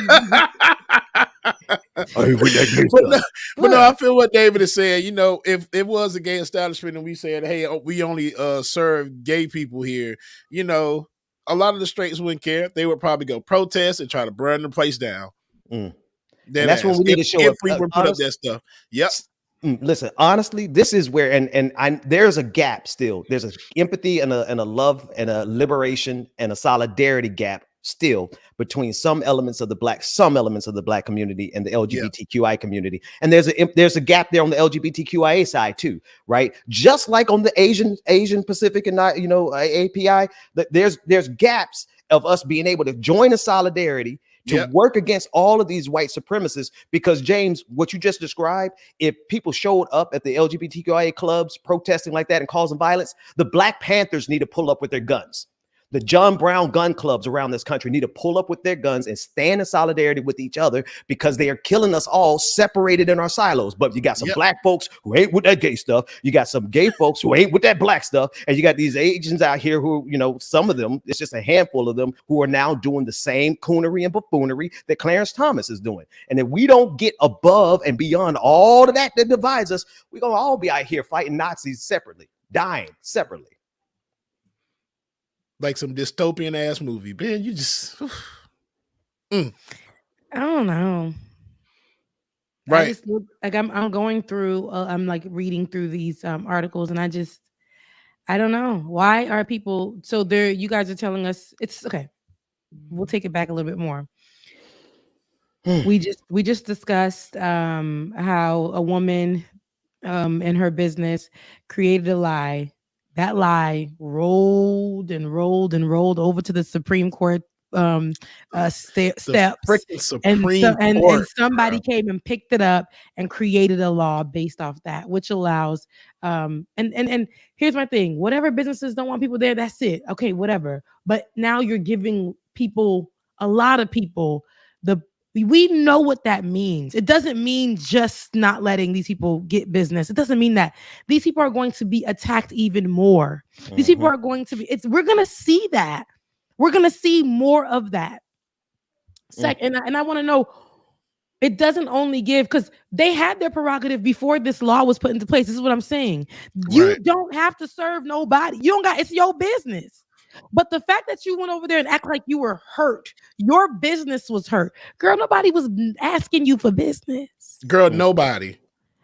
But no, I feel what David is saying. You know, if it was a gay establishment and we said, hey, we only serve gay people here, you know, a lot of the straights wouldn't care. They would probably go protest and try to burn the place down. And that's when we need to show if up. we would put up that stuff. Yep. Listen, honestly, this is where and there's a gap still. There's an empathy and a love and a liberation and a solidarity gap still between some elements of the black community and the LGBTQI community. And there's a gap there on the LGBTQIA side too, right? Just like on the Asian Pacific and API, there's gaps of us being able to join a solidarity to work against all of these white supremacists, because James, what you just described, if people showed up at the LGBTQIA clubs protesting like that and causing violence, the Black Panthers need to pull up with their guns. The John Brown gun clubs around this country need to pull up with their guns and stand in solidarity with each other, because they are killing us all separated in our silos. But you got some black folks who ain't with that gay stuff. You got some gay folks who ain't with that black stuff. And you got these Asians out here who, some of them, it's just a handful of them who are now doing the same coonery and buffoonery that Clarence Thomas is doing. And if we don't get above and beyond all of that divides us, we're going to all be out here fighting Nazis separately, dying separately. Like some dystopian ass movie, Ben. You just, I don't know. Right? I just I'm going through. I'm like reading through these articles, and I don't know, why are people so there? You guys are telling us it's okay. We'll take it back a little bit more. We just discussed how a woman in her business created a lie. That lie rolled and rolled and rolled over to the Supreme Court steps, and somebody came and picked it up and created a law based off that, which allows and here's my thing: whatever businesses don't want people there, that's it. Okay, whatever. But now you're giving a lot of people, we know what that means. It doesn't mean just not letting these people get business. It doesn't mean that these people are going to be attacked even more. These people are going to be, we're going to see that. We're going to see more of that. And I want to know, it doesn't only give, because they had their prerogative before this law was put into place. This is what I'm saying. You don't have to serve nobody. It's your business. But the fact that you went over there and act like you were hurt, your business was hurt. Girl, nobody was asking you for business. Girl, nobody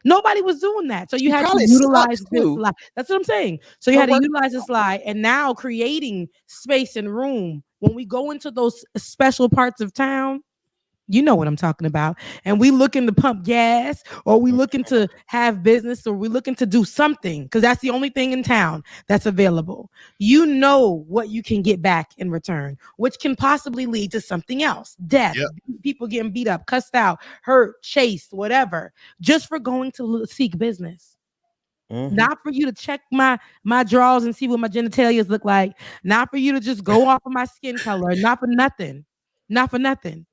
was doing that. So you had to utilize this lie. That's what I'm saying. So you had to utilize this lie, and now creating space and room. When we go into those special parts of town, you know what I'm talking about. And we looking to pump gas, or we looking to have business, or we looking to do something, because that's the only thing in town that's available. You know what you can get back in return, which can possibly lead to something else. Death, people getting beat up, cussed out, hurt, chased, whatever, just for going to seek business. Not for you to check my drawers and see what my genitalias look like. Not for you to just go off of my skin color. Not for nothing.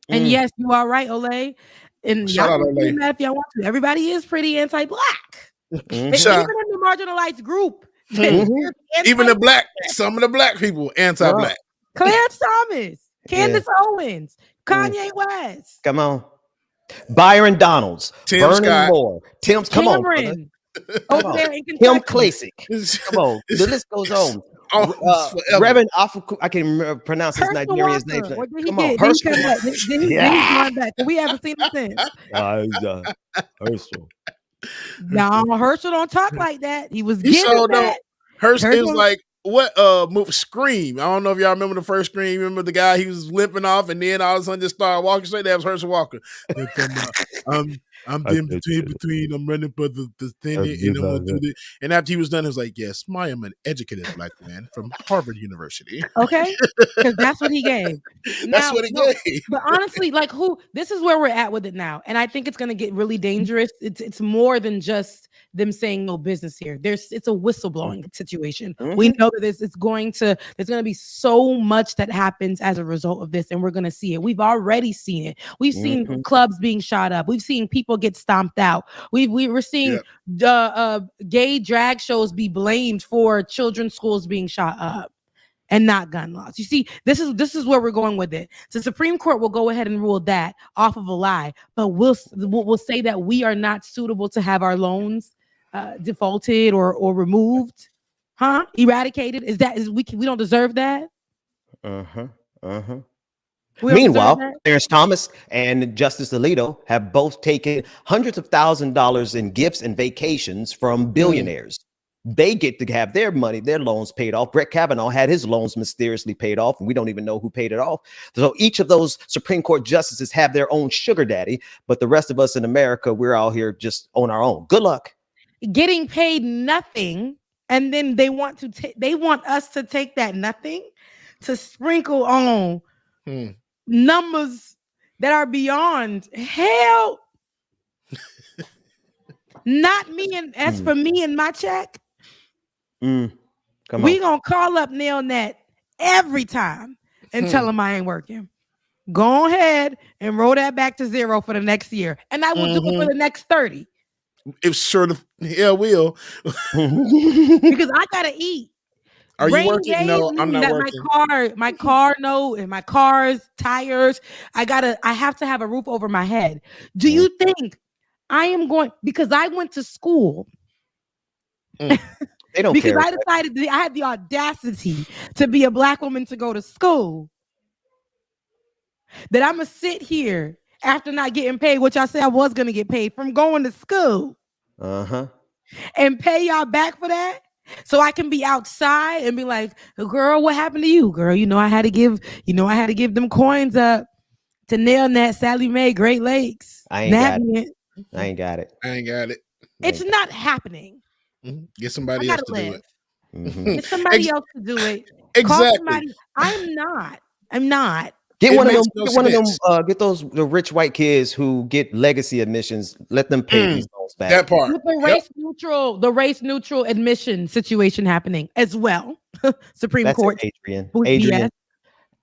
And yes, you are right, Olay. And y'all can do that if y'all want to. Everybody is pretty anti-black. Even in the marginalized group. Even the black, some of the black people anti-black. Clarence Thomas, Candace Owens, Kanye West. Come on. Byron Donalds, Vernon Moore, Tim, come on. Over there in Kentucky. Tim Klasick. Come on. The list goes on. Reverend I can pronounce his Nigerian name. Come on, Herschel. We haven't seen him since. Herschel. No, Herschel don't talk like that. He was getting that. Herschel is like, what move Scream? I don't know if y'all remember the first Scream. Remember the guy, he was limping off, and then all of a sudden just started walking straight. That was Herschel Walker. I'm in between. I'm running for the thing, and I'm gonna do this. And after he was done, he was like, "Yes, I am an educated black man from Harvard University." Okay, because that's what he gave. That's what he gave. But honestly, like, this is where we're at with it now, and I think it's gonna get really dangerous. It's more than just them saying no business here. It's a whistleblowing situation. We know that there's going to be so much that happens as a result of this, and we're gonna see it. We've already seen it. We've seen clubs being shot up. We've seen people get stomped out. We're seeing gay drag shows be blamed for children's schools being shot up. and not gun laws. You see, this is where we're going with it. The Supreme Court will go ahead and rule that off of a lie, but we'll say that we are not suitable to have our loans defaulted or removed, eradicated. We don't deserve that? Meanwhile, Clarence Thomas and Justice Alito have both taken hundreds of $1,000s in gifts and vacations from billionaires. They get to have their money, their loans paid off. Brett Kavanaugh had his loans mysteriously paid off, and we don't even know who paid it off. So each of those Supreme Court justices have their own sugar daddy, but the rest of us in America, we're out here just on our own. Good luck. Getting paid nothing, and then they want us to take that nothing to sprinkle on numbers that are beyond hell. Not me, and as for me and my check, we gonna call up Nailnet every time and tell them I ain't working. Go ahead and roll that back to zero for the next year, and I will do it for the next 30. It sure the hell will. Because I gotta eat. Are you working? No, I'm not working. My car note and my car's tires. I have to have a roof over my head. Do you think I am going, because I went to school? They don't because care. I decided I had the audacity to be a Black woman to go to school. That I'm gonna sit here after not getting paid, which I said I was gonna get paid from going to school. And pay y'all back for that. So I can be outside and be like, girl, what happened to you? Girl, I had to give them coins up to Nailnet, Sally Mae, Great Lakes. I ain't got it. It's not happening. Get somebody else to do it. Get somebody else to do it. Exactly. I'm not. Get one of them. Get the rich white kids who get legacy admissions. Let them pay these loans back. That part. With the race neutral admission situation happening as well. Supreme Court.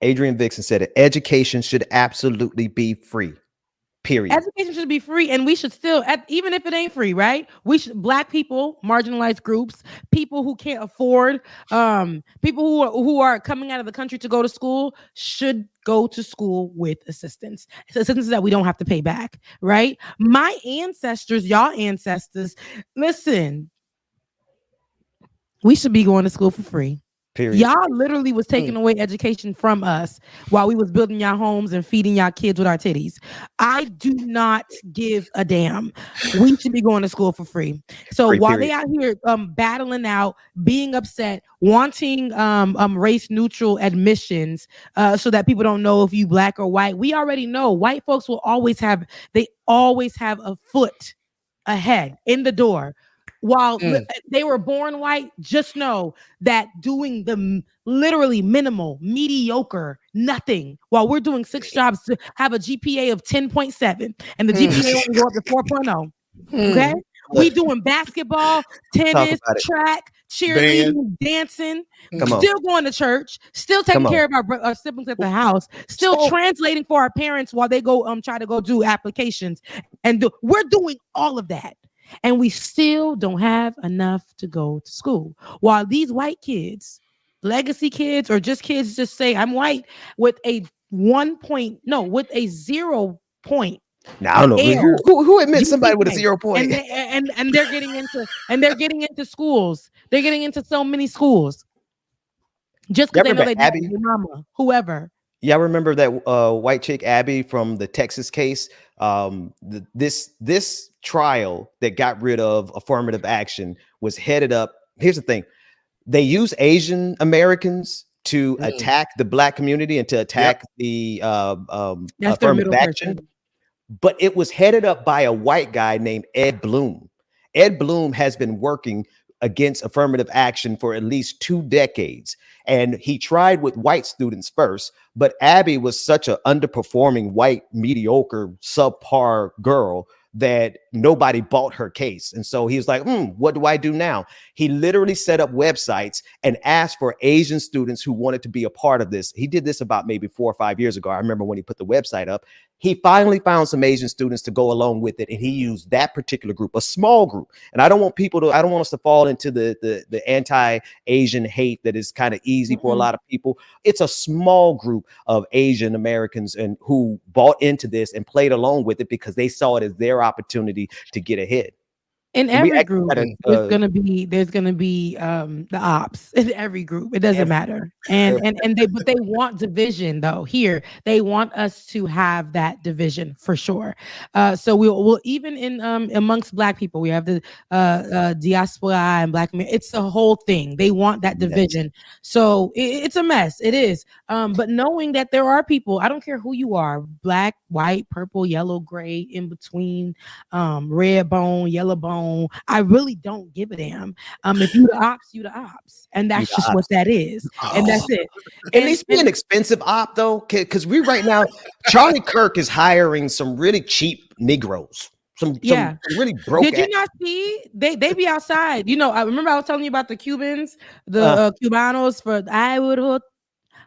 Adrian Vixen said it. Education should absolutely be free. Period. Education should be free, and we should still, even if it ain't free, right? We should, Black people, marginalized groups, people who can't afford, people who are coming out of the country to go to school should go to school with assistance that we don't have to pay back, right? My ancestors, y'all ancestors, listen, we should be going to school for free. Period. Y'all literally was taking away education from us while we was building y'all homes and feeding y'all kids with our titties. I do not give a damn. We should be going to school for free. So while they out here battling out, being upset, wanting race neutral admissions so that people don't know if you Black or white, we already know white folks will always have a foot ahead in the door. While they were born white, just know that doing the literally minimal, mediocre, nothing, while we're doing 6 jobs to have a GPA of 10.7 and the GPA only go up to 4.0. Okay? We doing basketball, tennis, track, cheerleading, dancing, still going to church, still taking care of our siblings at the house, still translating for our parents while they go try to go do applications. And we're doing all of that. And we still don't have enough to go to school. While these white kids, legacy kids, or just kids just say, I'm white, with a 0 point. Now, I don't know who admits somebody with a 0 point. And they're getting into schools. They're getting into so many schools. Just because they know they their mama, whoever. Yeah, I remember that white chick Abby from the Texas case. This trial that got rid of affirmative action was headed up. Here's the thing: they use Asian Americans to attack the Black community and to attack the affirmative action. But it was headed up by a white guy named Ed Bloom. Ed Bloom has been working against affirmative action for at least 2 decades. And he tried with white students first, but Abby was such an underperforming white, mediocre, subpar girl that nobody bought her case. And so he was like, what do I do now? He literally set up websites and asked for Asian students who wanted to be a part of this. He did this about maybe 4 or 5 years ago. I remember when he put the website up, he finally found some Asian students to go along with it. And he used that particular group, a small group. And I don't want us to fall into the anti-Asian hate that is kind of easy for a lot of people. It's a small group of Asian Americans and who bought into this and played along with it because they saw it as their opportunity to get ahead. In every group, there's gonna be the ops in every group. It doesn't matter. And they want division though. Here, they want us to have that division for sure. So we'll even in amongst Black people, we have the diaspora and Black America. It's the whole thing. They want that division. So it's a mess. It is. But knowing that there are people, I don't care who you are, Black, white, purple, yellow, gray, in between, red bone, yellow bone. I really don't give a damn. If you the ops, you the ops, and that's just what that is, and that's it. At least be an expensive op though, because we right now, Charlie Kirk is hiring some really cheap Negroes. Some really broke. Did you not see they be outside? You know, I remember I was telling you about the Cubans, the Cubanos for I would vote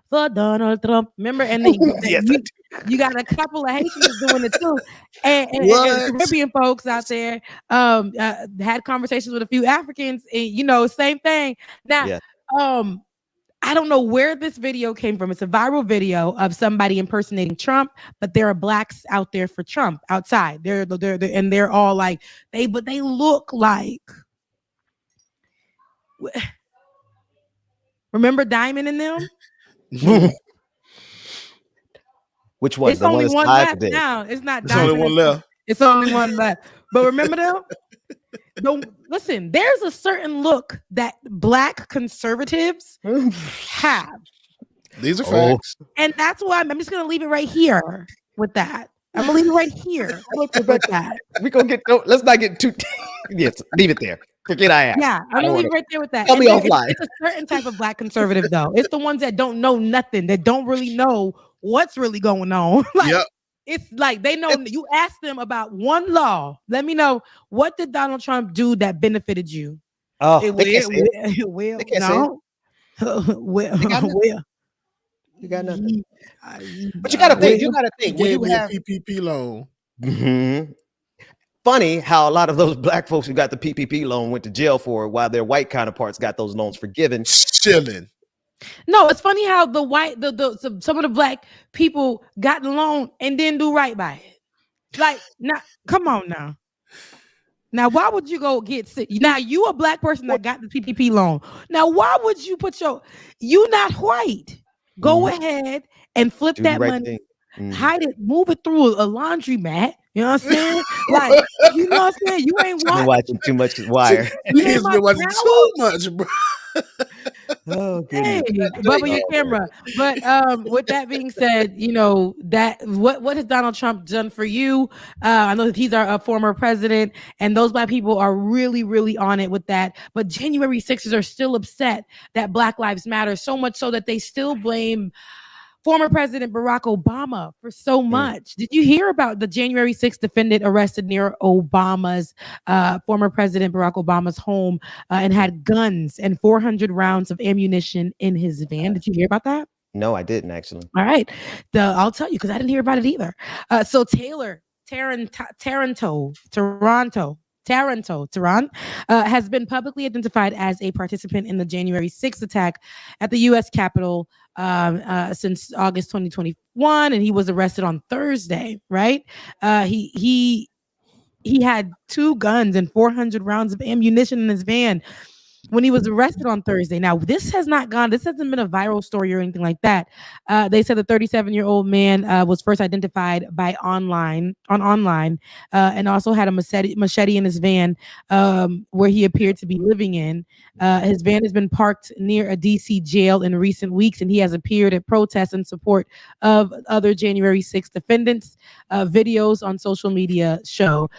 for Donald Trump. Remember, and then you got a couple of Haitians doing it too, and Caribbean folks out there had conversations with a few Africans, and same thing. Now, I don't know where this video came from. It's a viral video of somebody impersonating Trump, but there are Blacks out there for Trump outside. They're all like but they look like. Remember Diamond and them? Which one? It's only one left now. It's not. It's only one left. It's only one left. But remember them? Listen, there's a certain look that Black conservatives have. These are facts. And that's why I'm just going to leave it right here with that. I'm going to leave it right here with that. We're going to let's not get too. Yes, leave it there. Forget I asked. Yeah, I'm going to leave it right there with that. Tell me offline. It's a certain type of Black conservative, though. It's the ones that don't know nothing, that don't really know what's really going on. It's like they know. You ask them about one law. Let me know, what did Donald Trump do that benefited you? Oh, you got nothing. But you got to think. You got to think. When you have PPP loan. Mm-hmm. Funny how a lot of those Black folks who got the PPP loan went to jail for it, while their white counterparts got those loans forgiven. Chilling. No, it's funny how some of the Black people got the loan and didn't do right by it. Like, now, come on now. Now, why would you go get sick? Now, you a Black person that got the PPP loan. Now, why would you you not white? Go ahead and flip that money, hide it, move it through a laundromat. You know what I'm saying? Like, you know what I'm saying? You ain't watching too much Wire. He's been watching too much, bro. Oh, goodness. Hey, bubble your camera. But with that being said, that what has Donald Trump done for you? I know that he's our former president, and those Black people are really, really on it with that. But January 6ers are still upset that Black Lives Matter, so much so that they still blame former President Barack Obama for so much. Did you hear about the January 6th defendant arrested near Obama's former President Barack Obama's home and had guns and 400 rounds of ammunition in his van? Did you hear about that? No, I didn't actually. All right. I'll tell you because I didn't hear about it either. So Taylor Taranto has been publicly identified as a participant in the January 6th attack at the U.S. Capitol since August 2021, and he was arrested on Thursday. Right? He had 2 guns and 400 rounds of ammunition in his van when he was arrested on Thursday. Now, this hasn't been a viral story or anything like that. They said the 37-year-old man was first identified by online, and also had a machete in his van where he appeared to be living in. His van has been parked near a DC jail in recent weeks, and he has appeared at protests in support of other January 6th defendants. Videos on social media show.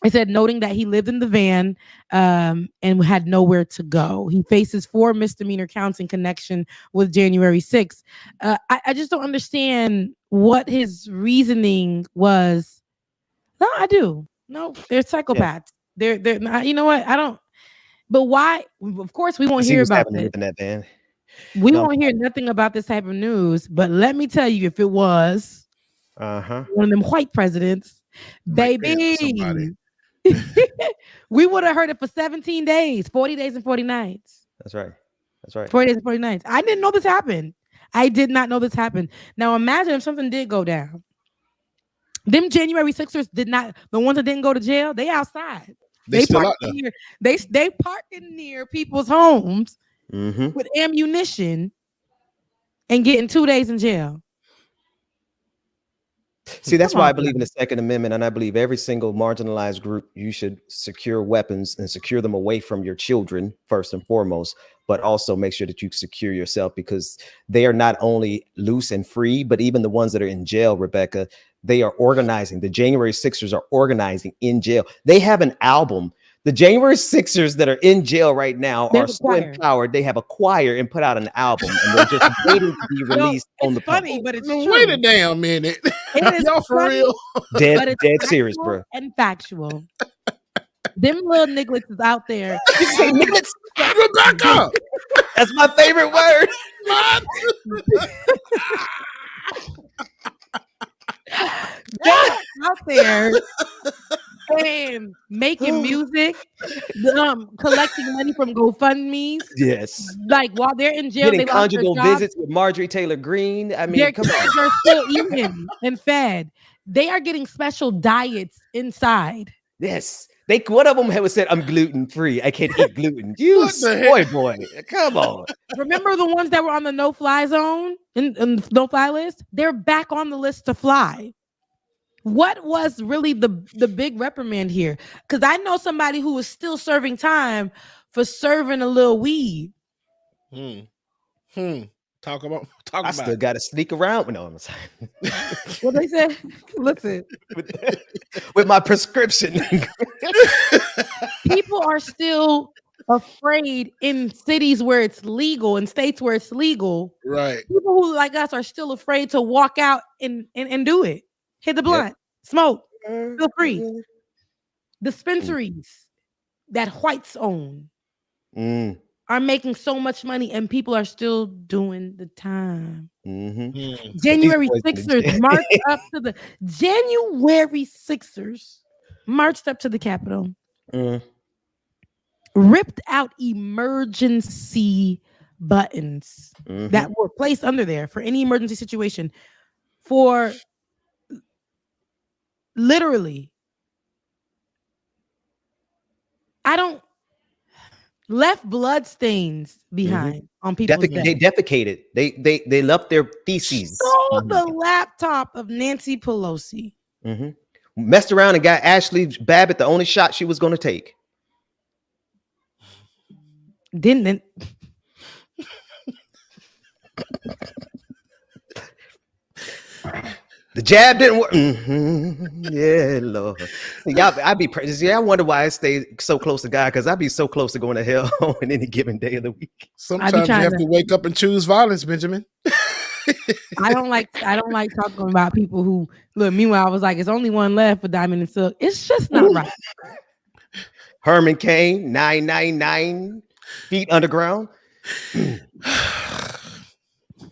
I said, noting that he lived in the van and had nowhere to go. He faces 4 misdemeanor counts in connection with January 6th. I just don't understand what his reasoning was No, I do. No, they're psychopaths. They're not, you know what? I don't. But why? Of course, we won't See hear what's about happening this. in that man. We No. won't hear nothing about this type of news. But let me tell you, if it was one of them white presidents, baby, we would have heard it for 17 days, 40 days and 40 nights. That's right. That's right. 40 days and 40 nights. I didn't know this happened. I did not know this happened. Now imagine if something did go down. Them January 6ers did not, the ones that didn't go to jail, they outside. They still out there. Near, they parking near people's homes with ammunition and getting 2 days in jail. See, that's why I believe in the Second Amendment, and I believe every single marginalized group, you should secure weapons and secure them away from your children, first and foremost, but also make sure that you secure yourself, because they are not only loose and free, but even the ones that are in jail, Rebecca, they are organizing. The January 6ers are organizing in jail. They have an album. The January 6ers that are in jail right now are so empowered. They have a choir and put out an album, and they're just waiting to be released on the funny, public. but it's No, true. wait a damn minute. It is Y'all for funny, real? Dead serious, bro. And factual. Them little nigglets is out there. You say nigglets? Rebecca! That's my favorite word. They're out there and making music, collecting money from GoFundMe's. Yes. Like while they're in jail, Getting they lost their conjugal jobs. visits with Marjorie Taylor Greene. I mean, Their come kids on. are still eating and fed. They are getting special diets inside. Yes. One of them had said, "I'm gluten free. I can't eat gluten." You boy. Come on. Remember the ones that were on the no-fly zone and no-fly list? They're back on the list to fly. What was really the big reprimand here? Because I know somebody who is still serving time for serving a little weed. Talk about I still got to sneak around. No, I'm sorry. What they say? Listen. With my prescription. People are still afraid in cities where it's legal, in states where it's legal. Right. People who like us are still afraid to walk out and do it. Hit the blunt, smoke, feel free. Dispensaries that whites own are making so much money, and people are still doing the time. January 6ers marched up to the January 6ers marched up to the Capitol, ripped out emergency buttons that were placed under there for any emergency situation for literally. Left blood stains behind on people's They defecated. They left their feces. Stole the laptop of Nancy Pelosi. Messed around and got Ashley Babbitt the only shot she was going to take. Didn't. The jab didn't work. Yeah, Lord. I'd be crazy. I wonder why I stay so close to God, because I'd be so close to going to hell on any given day of the week. Sometimes you have to wake up and choose violence, Benjamin. I don't like talking about people who look. Meanwhile, I was like, it's only one left for Diamond and Silk. It's just not right. Herman Cain, 999 feet underground.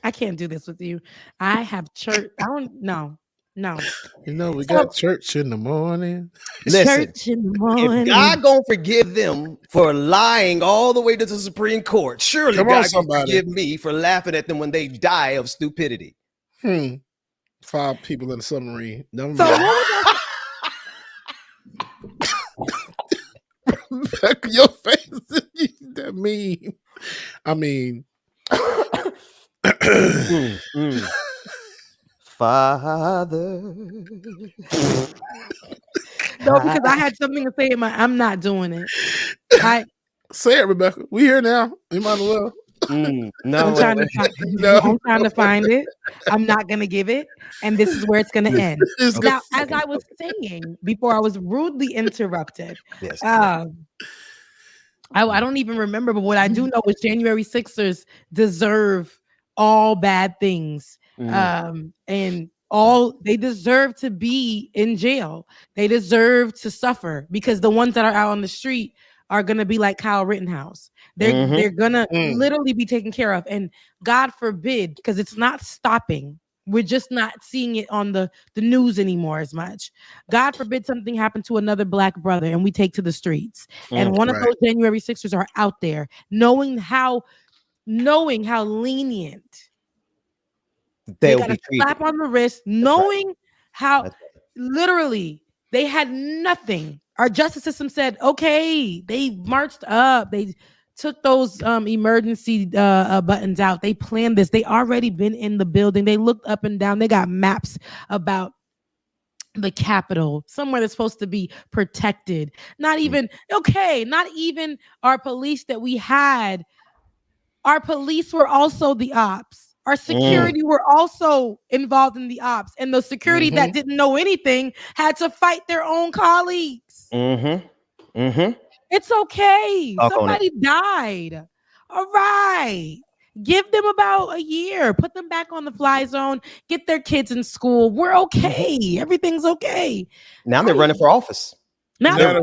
I can't do this with you. I have church. I don't know. No. You know, we got church in the morning. Listen, church in the morning. If God gonna forgive them for lying all the way to the Supreme Court, surely God gonna forgive me for laughing at them when they die of stupidity. 5 people in a submarine. Your face, that mean. I mean, Father. No, because I had something to say. I'm not doing it. Say it, Rebecca. We here now. You might as well. No, I'm trying to find it. I'm not gonna give it, and this is where it's gonna end. Now, as I was saying before, I was rudely interrupted. Yes. I don't even remember, but what I do know is January 6ers deserve all bad things. And They deserve to be in jail. They deserve to suffer because the ones that are out on the street are gonna be like Kyle Rittenhouse. They're gonna literally be taken care of. And God forbid, because it's not stopping. We're just not seeing it on the news anymore as much. God forbid something happened to another Black brother and we take to the streets. And one of those January 6ers are out there knowing how lenient they got a slap on the wrist, knowing how literally they had nothing. Our justice system said, okay, they marched up. They took those emergency buttons out. They planned this. They already been in the building. They looked up and down. They got maps about the Capitol, somewhere that's supposed to be protected. Not even our police that we had. Our police were also the ops. Our security were also involved in the ops. And the security that didn't know anything had to fight their own colleagues. It's okay. Somebody died. All right. Give them about a year. Put them back on the fly zone. Get their kids in school. We're okay. Everything's okay. Now they're running for office. They're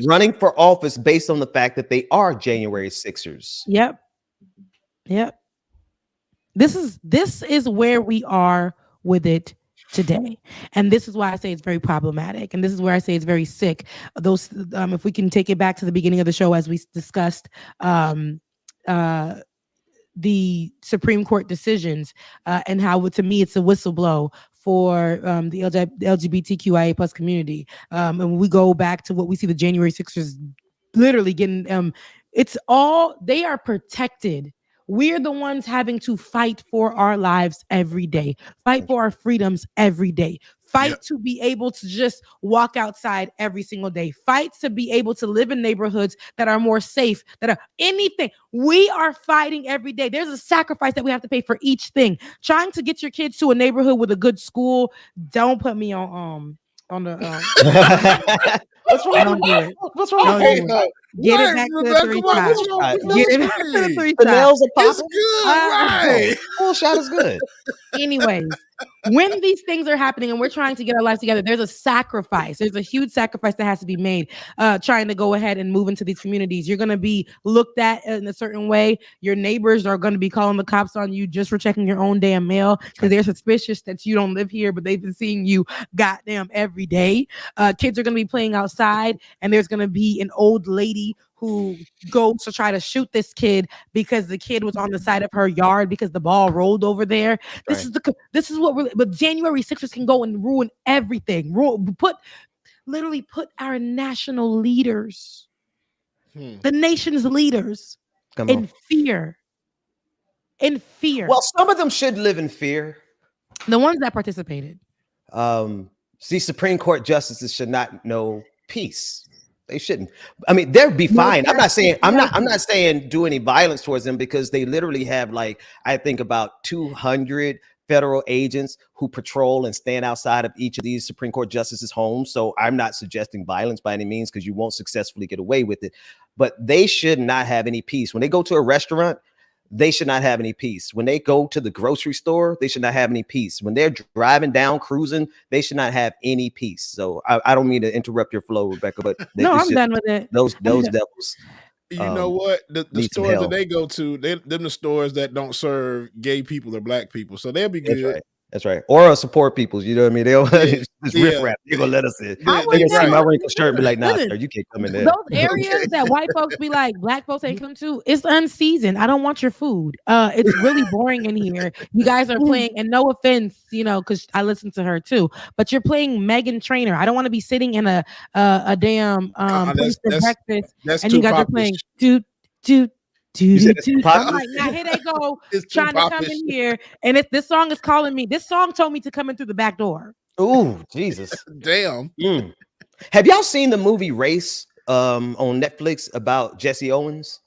running for office based on the fact that they are January 6ers. Yep. This is where we are with it today. And this is why I say it's very problematic. And this is where I say it's very sick. Those if we can take it back to the beginning of the show, as we discussed the Supreme Court decisions and how, to me, it's a whistleblow for the LGBTQIA plus community. And when we go back to what we see the January 6ers literally getting, they are protected. We're the ones having to fight for our lives every day, fight for our freedoms every day, fight to be able to just walk outside every single day, fight to be able to live in neighborhoods that are more safe, that are anything. We are fighting every day. There's a sacrifice that we have to pay for each thing. Trying to get your kids to a neighborhood with a good school. Don't put me on the What's wrong? What's wrong? Get it back to the 3 shots. Get it back to the 3 The nails are It's popping. good, right? Full shot is good. Anyways, when these things are happening and we're trying to get our lives together, there's a sacrifice. There's a huge sacrifice that has to be made trying to go ahead and move into these communities. You're going to be looked at in a certain way. Your neighbors are going to be calling the cops on you just for checking your own damn mail because they're suspicious that you don't live here, but they've been seeing you goddamn every day. Kids are going to be playing outside and there's going to be an old lady who goes to try to shoot this kid because the kid was on the side of her yard because the ball rolled over there. This is what we're. But January 6ers can go and ruin everything. Put our national leaders, the nation's leaders, in fear. In fear. Well, some of them should live in fear. The ones that participated. See, Supreme Court justices should not know peace. They shouldn't. I mean, they'd be fine. I'm not saying do any violence towards them because they literally have, like, I think about 200 federal agents who patrol and stand outside of each of these Supreme Court justices' homes. So I'm not suggesting violence by any means because you won't successfully get away with it. But they should not have any peace. When they go to a restaurant, they should not have any peace. When they go to the grocery store, they should not have any peace. When they're driving down, cruising, they should not have any peace. So I don't mean to interrupt your flow, Rebecca, but no, I'm done with it. Those devils. You know what? The stores that they go to, them the stores that don't serve gay people or black people. So they'll be good. That's right. Or support people. You know what I mean? They'll just riff rap. They're gonna let us in. They can see my wrinkled shirt and be like, nah, sir, you can't come in there. Those areas that white folks be like, black folks ain't come to, it's unseasoned. I don't want your food. It's really boring in here. You guys are playing, and no offense, because I listen to her too, but you're playing Meghan Trainor. I don't want to be sitting in a damn place for breakfast. And you guys are playing I'm like, now here they go trying to come in here, and this song is calling me. This song told me to come in through the back door. Ooh, Jesus. Damn. Have y'all seen the movie Race on Netflix about Jesse Owens?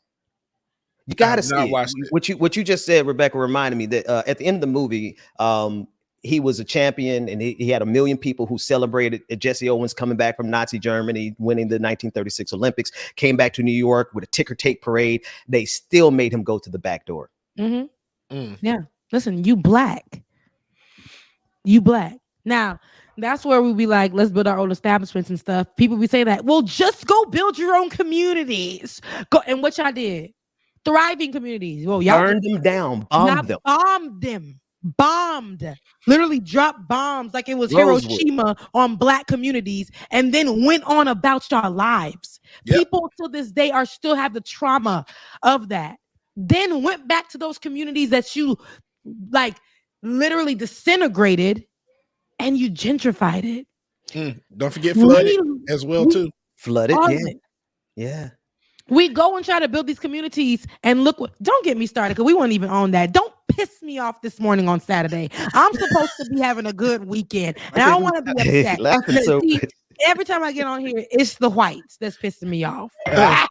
You gotta see it. What you just said, Rebecca, reminded me that at the end of the movie, he was a champion, and he had 1 million people who celebrated Jesse Owens coming back from Nazi Germany, winning the 1936 Olympics, came back to New York with a ticker tape parade. They still made him go to the back door. Yeah. Listen, you black. You black. Now, that's where we be like, let's build our own establishments and stuff. People be saying that. Well, just go build your own communities. Go, and what y'all did? Thriving communities. Well, y'all burned them down, bombed them. Bombed. Literally dropped bombs like it was Rosewood. Hiroshima on black communities, and then went on about y'all lives. Yep. People to this day are still have the trauma of that. Then went back to those communities that you like literally disintegrated, and you gentrified it. Don't forget flooded as well too. Flooded, yeah. We go and try to build these communities, and look what. Don't get me started because we won't even own that. Don't piss me off this morning on Saturday. I'm supposed to be having a good weekend, and I don't want to be upset. Laughing so See, good. every time I get on here, it's the whites that's pissing me off. It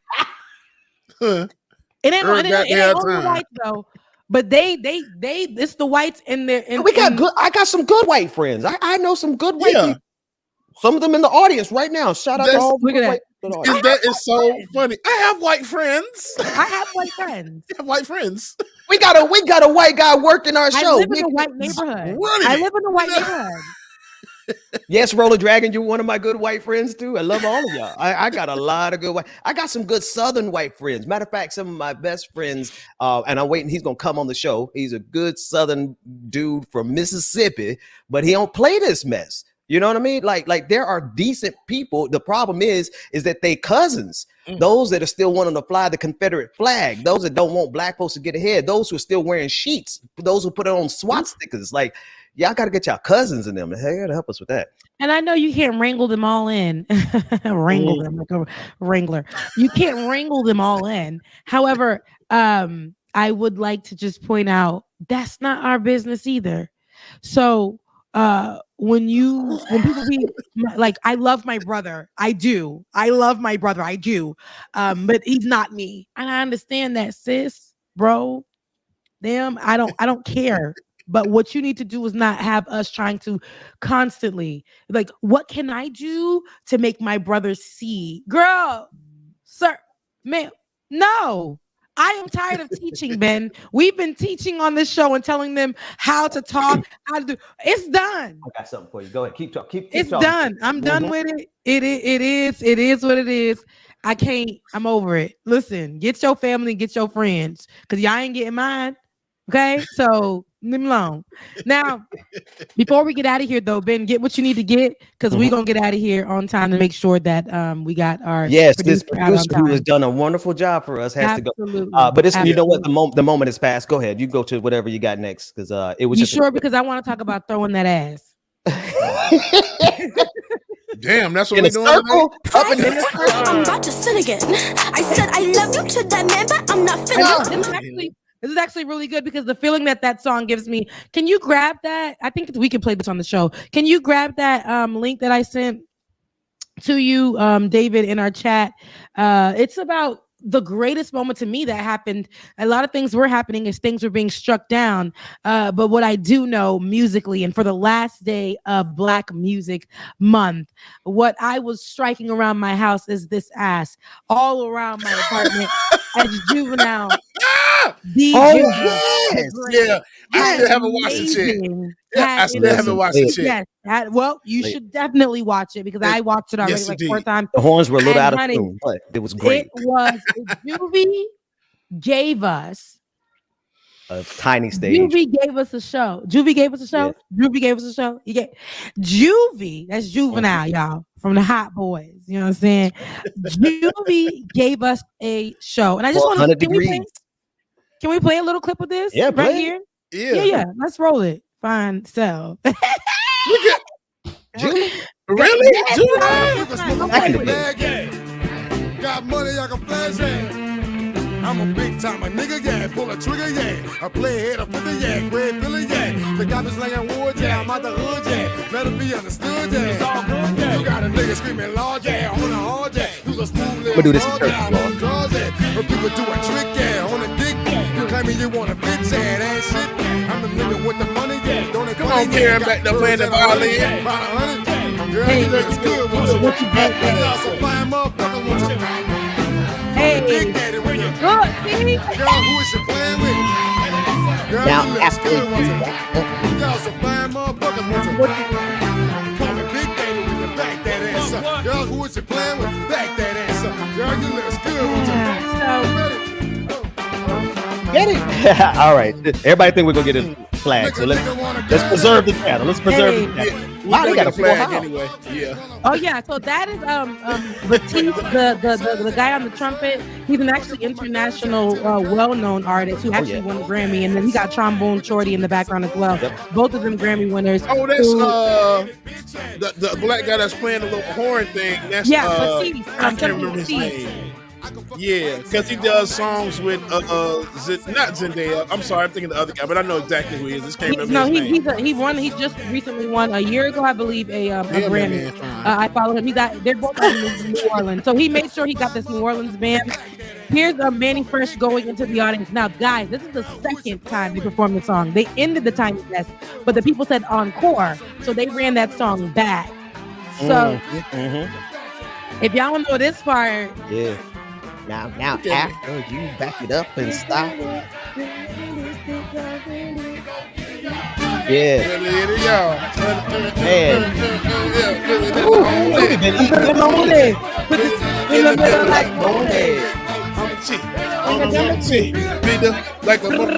ain't only the whites though, but they it's the whites in there. I got some good white friends. I know some good white people. Some of them in the audience right now. Shout out to all the white people. That is so funny. I have white friends. I have white friends. You have white friends. We got a white guy working our show. I live in a white neighborhood. I live in a white neighborhood. Yes, Roller Dragon, you're one of my good white friends too. I love all of y'all. I got a lot of good white. I got some good Southern white friends. Matter of fact, some of my best friends, and I'm waiting. He's gonna come on the show. He's a good Southern dude from Mississippi, but he don't play this mess. You know what I mean? Like there are decent people. The problem is that they cousins. Those that are still wanting to fly the Confederate flag. Those that don't want black folks to get ahead. Those who are still wearing sheets. Those who put it on SWAT stickers. Like, y'all got to get y'all cousins in them. Hey, you got to help us with that. And I know you can't wrangle them all in. Wrangle them like a wrangler. You can't wrangle them all in. However, I would like to just point out that's not our business either. So when people be like, I love my brother. I do. I love my brother. I do. But he's not me. And I understand that, sis, bro. Damn, I don't care. But what you need to do is not have us trying to constantly like, what can I do to make my brother see? Girl, sir, ma'am, no. I am tired of teaching, Ben. We've been teaching on this show and telling them how to talk, how to do. It's done. I got something for you. Go ahead. Keep talking. It's done. I'm done with it. It is what it is. I can't. I'm over it. Listen, get your family, get your friends, because y'all ain't getting mine. Okay, so leave me alone. Now, before we get out of here, though, Ben, get what you need to get, because we're gonna get out of here on time to make sure that we got our this producer who has done a wonderful job for us has to go. But it's you know what, the moment has passed. Go ahead, you go to whatever you got next, because it was. You sure? Because I want to talk about throwing that ass. Damn, that's what we're doing. I'm about to sin again. I said I love you to that man, but I'm not feeling. This is actually really good because the feeling that song gives me. Can you grab that? I think we can play this on the show. Can you grab that link that I sent to you, David, in our chat? It's about the greatest moment to me that happened. A lot of things were happening as things were being struck down. But what I do know musically, and for the last day of Black Music Month, what I was striking around my house is this ass all around my apartment as Juvenile. I still haven't watched the shit. I still haven't watched the shit. Yes. Well, you should definitely watch it because I watched it already like 4 times. The horns were a little out of tune, but it was great. It was. Juvie gave us a tiny stage. Juvie gave us a show. Juvie gave us a show. Yeah. Juvie gave us a show. Juvie, that's Juvenile, y'all, from the Hot Boys. You know what I'm saying? Juvie gave us a show, and I just want to. Can we play a little clip of this? Yeah, right here. Yeah. Let's roll it. Fine. So. Really? Got money, I can flash it. I'm a big time, a nigga, yeah. Pull a trigger, yeah. I play head up with the yeah. Red Billy, yeah. The garbage laying wood, yeah. I'm out the hood, yeah. Let it be understood, yeah. It's all good, yeah. You got a nigga screaming large, yeah. On the hard, yeah. Who's a smooth little do this dog, yeah. I'm on drugs, yeah. Her people do a trick, yeah. On the dick, yeah. You claiming you want a bitch, yeah. That ain't shit, yeah. I'm the nigga with the money, yeah. Don't come on, Karen, back there playing the violin. About 100, yeah. Girl, you look good, won't you? Y'all supply motherfucker, won't you? Hey, Big Daddy, when you good, see? Girl, who is she playing with? Girl, Now, you look after good you once back up. Y'all some fine motherfuckers once a call me Big Daddy when you back that ass up. Girl, who is you playing with? Back that ass up. Girl, you look good once Get it? All right. Everybody think we're gonna get a flag, so let's preserve the channel. Let's preserve the channel. Wow, they got a flag anyway. Yeah. Oh yeah, so that is Latif, the guy on the trumpet. He's an actually international well-known artist who actually won a Grammy, and then he got Trombone Shorty in the background as well. Both of them Grammy winners. Oh, that's the black guy that's playing the little horn thing. That's Latif. I can't remember his name. Yeah, because he does songs with not Zendaya. I'm sorry, I'm thinking the other guy, but I know exactly who he is. This can't remember his name. He just recently won a year ago, I believe, a Grammy. I follow him. They're both in New Orleans, so he made sure he got this New Orleans band. Here's Manny Fresh going into the audience. Now, guys, this is the second time they performed the song. They ended the Tiny Desk, but the people said encore, so they ran that song back. So, if y'all don't know this part, Now, after you back it up and stop. Yeah. Man. We've been eating them on there. In the middle like bonehead. Like a look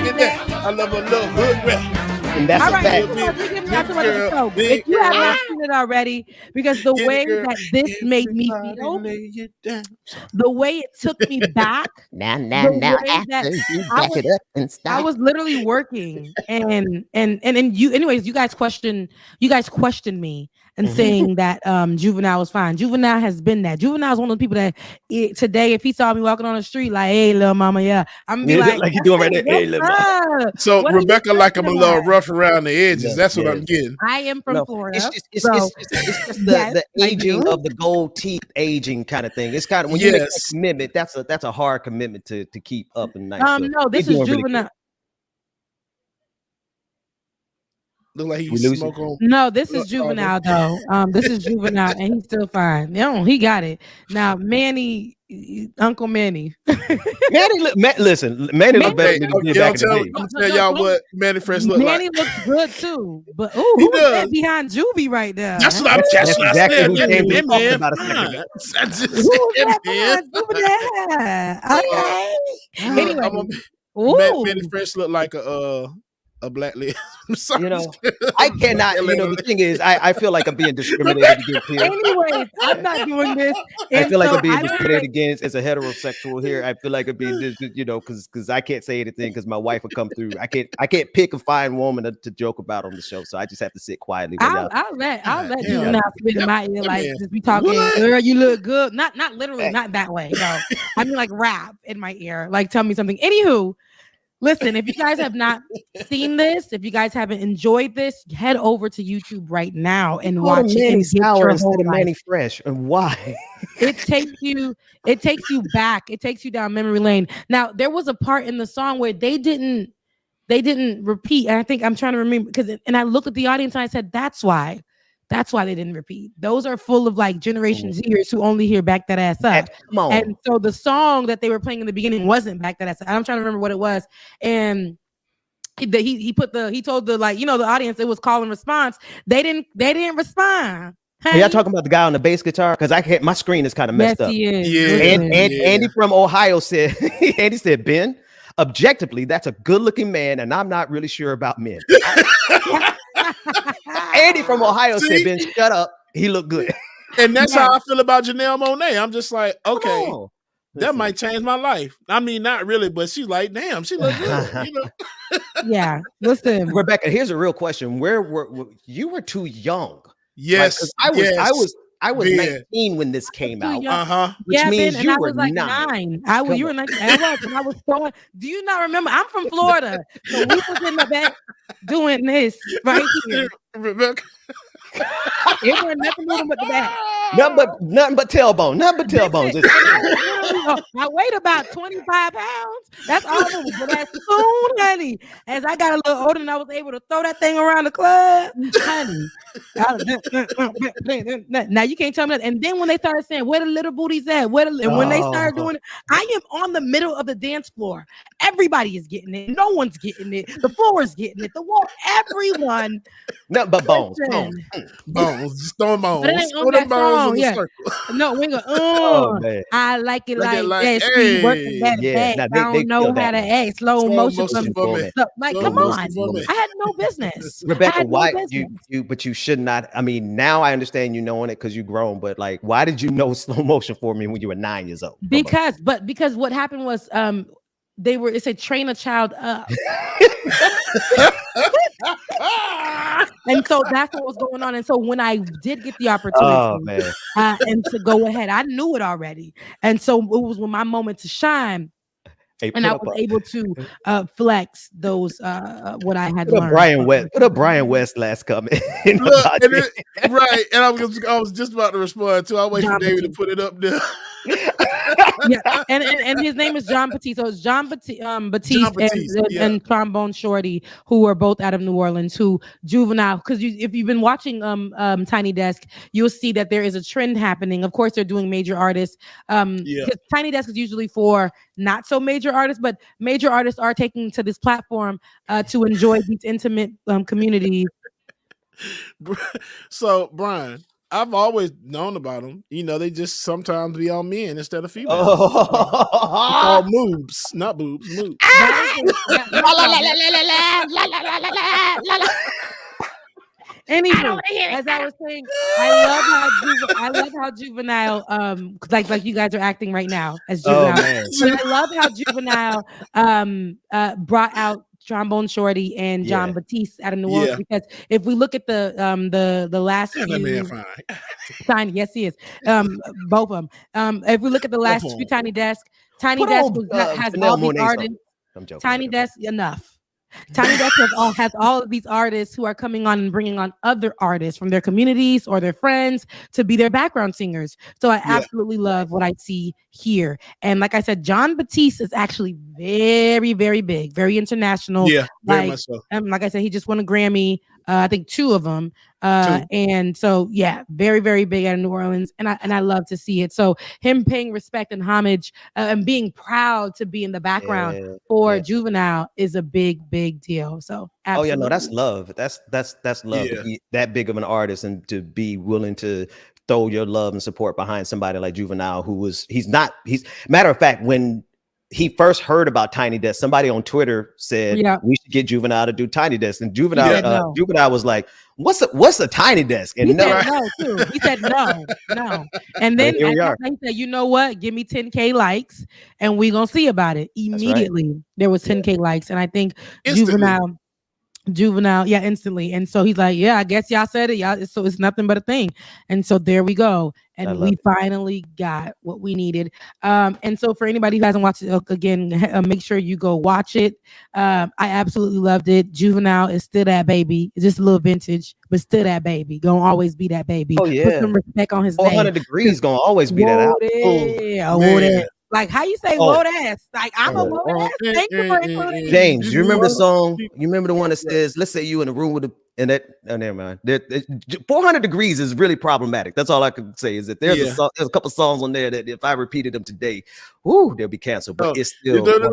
at that. I love a little hood rap. And that's all a right, fact. If you have not seen it already, because the way that this made me feel, the way it took me back. Now, after you back it up and stop. I was literally working, and you, anyways, you guys questioned me and saying that Juvenile was fine. Juvenile has been that. Juvenile is one of the people that today, if he saw me walking on the street, like, hey, little mama, I'm gonna be like you doing right there, hey, little mama. So what Rebecca, like I'm a little rough around the edges. That's what I'm getting. I am from Florida. It's just the aging of the gold teeth aging kind of thing. It's kind of when you make a commitment, that's a hard commitment to keep up and nice. No, this is Juvenile. Look like he smoke on. No, this is Juvenile though. This is Juvenile, and he's still fine. No, he got it. Now, Manny, Uncle Manny. Listen, Manny look better than he did back in the day. I'm tell y'all what Manny Fresh look like. Manny looks good too, but who's that behind Juvie right there? That's what I'm exactly who saying, James man. About a second ago. I just said, man. Okay. Anyway, Manny Fresh look like a black lady. I cannot. The thing is, I feel like I'm being discriminated against here. Anyways, I'm not doing this. I feel like I'm being discriminated against as a heterosexual here. I feel like I'm being, because I can't say anything because my wife will come through. I can't pick a fine woman to joke about on the show, so I just have to sit quietly. I'll let you not spit in my ear like just be talking. Girl, you look good. Not literally, not that way. No, I mean like rap in my ear. Like tell me something. Anywho. Listen, if you guys have not seen this, if you guys haven't enjoyed this, head over to YouTube right now and watch it. Manny Sour instead of Manny Fresh. And why? It takes you back. It takes you down memory lane. Now, there was a part in the song where they didn't repeat. And I think I'm trying to remember and I looked at the audience and I said, that's why they didn't repeat. Those are full of like Generation Zers who only hear Back That Ass Up. Come on. And so the song that they were playing in the beginning wasn't Back That Ass Up. I'm trying to remember what it was. And he told the the audience it was call and response. They didn't respond. Hey. Y'all talking about the guy on the bass guitar? Because my screen is kind of messed up. He is. Yeah. And Andy from Ohio said, Andy said, Ben, objectively, that's a good-looking man, and I'm not really sure about men. Andy from Ohio said, Ben, shut up. He looked good. And that's how I feel about Janelle Monáe. I'm just like, okay, that might change my life. I mean, not really, but she's like, damn, she look good. Yeah. Listen, Rebecca, here's a real question. You were too young. Yes. I was 19 when this came out. Which means Ben, you I were was like 9. You were 19. I was so. Do you not remember? I'm from Florida, so we was in the back doing this right here. Rebecca. It wasn't nothing moving but the back. Nothing but tailbone. Nothing but tailbone. And I weighed about 25 pounds. That's all it was. But as soon, honey, as I got a little older and I was able to throw that thing around the club, honey. Now you can't tell me that. And then when they started saying, where the little booties at? And when they started doing it, I am on the middle of the dance floor. Everybody is getting it. No one's getting it. The floor is getting it. The wall, everyone. Nothing but bones. Bones. Just throwing bones. But it ain't on that song. Yeah. No, we go, I like it like that. Hey. Working that back. Now, I don't know how to act. Slow motion for me. Like, come on. I had no business. Rebecca, why but you should not. I mean, now I understand you knowing it because you've grown, but like, why did you know slow motion for me when you were 9 years old? Because what happened was it's a train a child up. And so that's what was going on. And so when I did get the opportunity and to go ahead, I knew it already. And so it was when my moment to shine. And I was able to flex those what I had learned. Put up Brian West last comment. Right. And I was just about to respond too. I'll wait for David to put it up there. Yeah, and his name is John Batiste. So it's John Batiste and Trombone Shorty, who are both out of New Orleans, who Juvenile. Because if you've been watching Tiny Desk, you'll see that there is a trend happening. Of course, they're doing major artists. Tiny Desk is usually for not so major artists, but major artists are taking to this platform to enjoy these intimate communities. So, Brian, I've always known about them. You know, they just sometimes be on men instead of females. All moves, not boobs, moves. Anyway, as I was saying, I love how Juvenile, like you guys are acting right now as Juvenile. But I love how Juvenile brought out Trombone Shorty and John Batiste out of New Orleans, because if we look at the last few Tiny, yes he is, both of them. If we look at the last few Tiny Desk has all these artists. Tiny Desk enough. Tiny Desk has all of these artists who are coming on and bringing on other artists from their communities or their friends to be their background singers. So I absolutely love what I see here. And like I said, John Batiste is actually very, very big, very international. Yeah, very much so. Like I said, he just won a Grammy. I think 2 of them. And so, very, very big out of New Orleans. And I love to see it. So him paying respect and homage and being proud to be in the background for Juvenile is a big, big deal. So absolutely. No, that's love. That's love to be that big of an artist and to be willing to throw your love and support behind somebody like Juvenile, he's matter of fact, when he first heard about Tiny Desk, somebody on Twitter said we should get Juvenile to do Tiny Desk, and Juvenile was like, "What's a Tiny Desk?" And he said no too. He said no. And then he said, "You know what? Give me 10K likes, and we gonna see about it." Immediately, there was 10K likes, and I think Juvenile, instantly. And so he's like, I guess y'all said it, y'all. So it's nothing but a thing. And so there we go. And we finally got what we needed. And so for anybody who hasn't watched it, again, make sure you go watch it. I absolutely loved it. Juvenile is still that baby. It's just a little vintage, but still that baby. Gonna always be that baby. Oh yeah. Put some respect on his 400 name. degrees gonna always be that out. Like how you say load ass? Like I'm a load ass. Thank you for including me. James, you remember the song? You remember the one that says, "Let's say you in a room with never mind. 400 degrees is really problematic. That's all I can say is that there's a couple songs on there that if I repeated them today, they'll be canceled. But it's still honestly,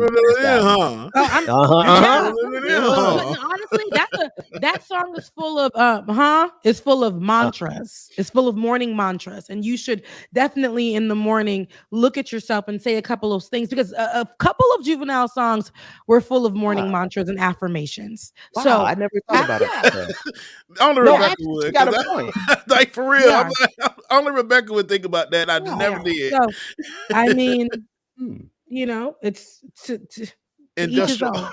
that song is full of mantras. It's full of morning mantras, and you should definitely in the morning look at yourself and say a couple of things, because a couple of Juvenile songs were full of morning mantras and affirmations. Wow, so I never thought about it. Only Rebecca would. Got a point. Like for real, only Rebecca would think about that. I never did. So, I mean, it's industrial.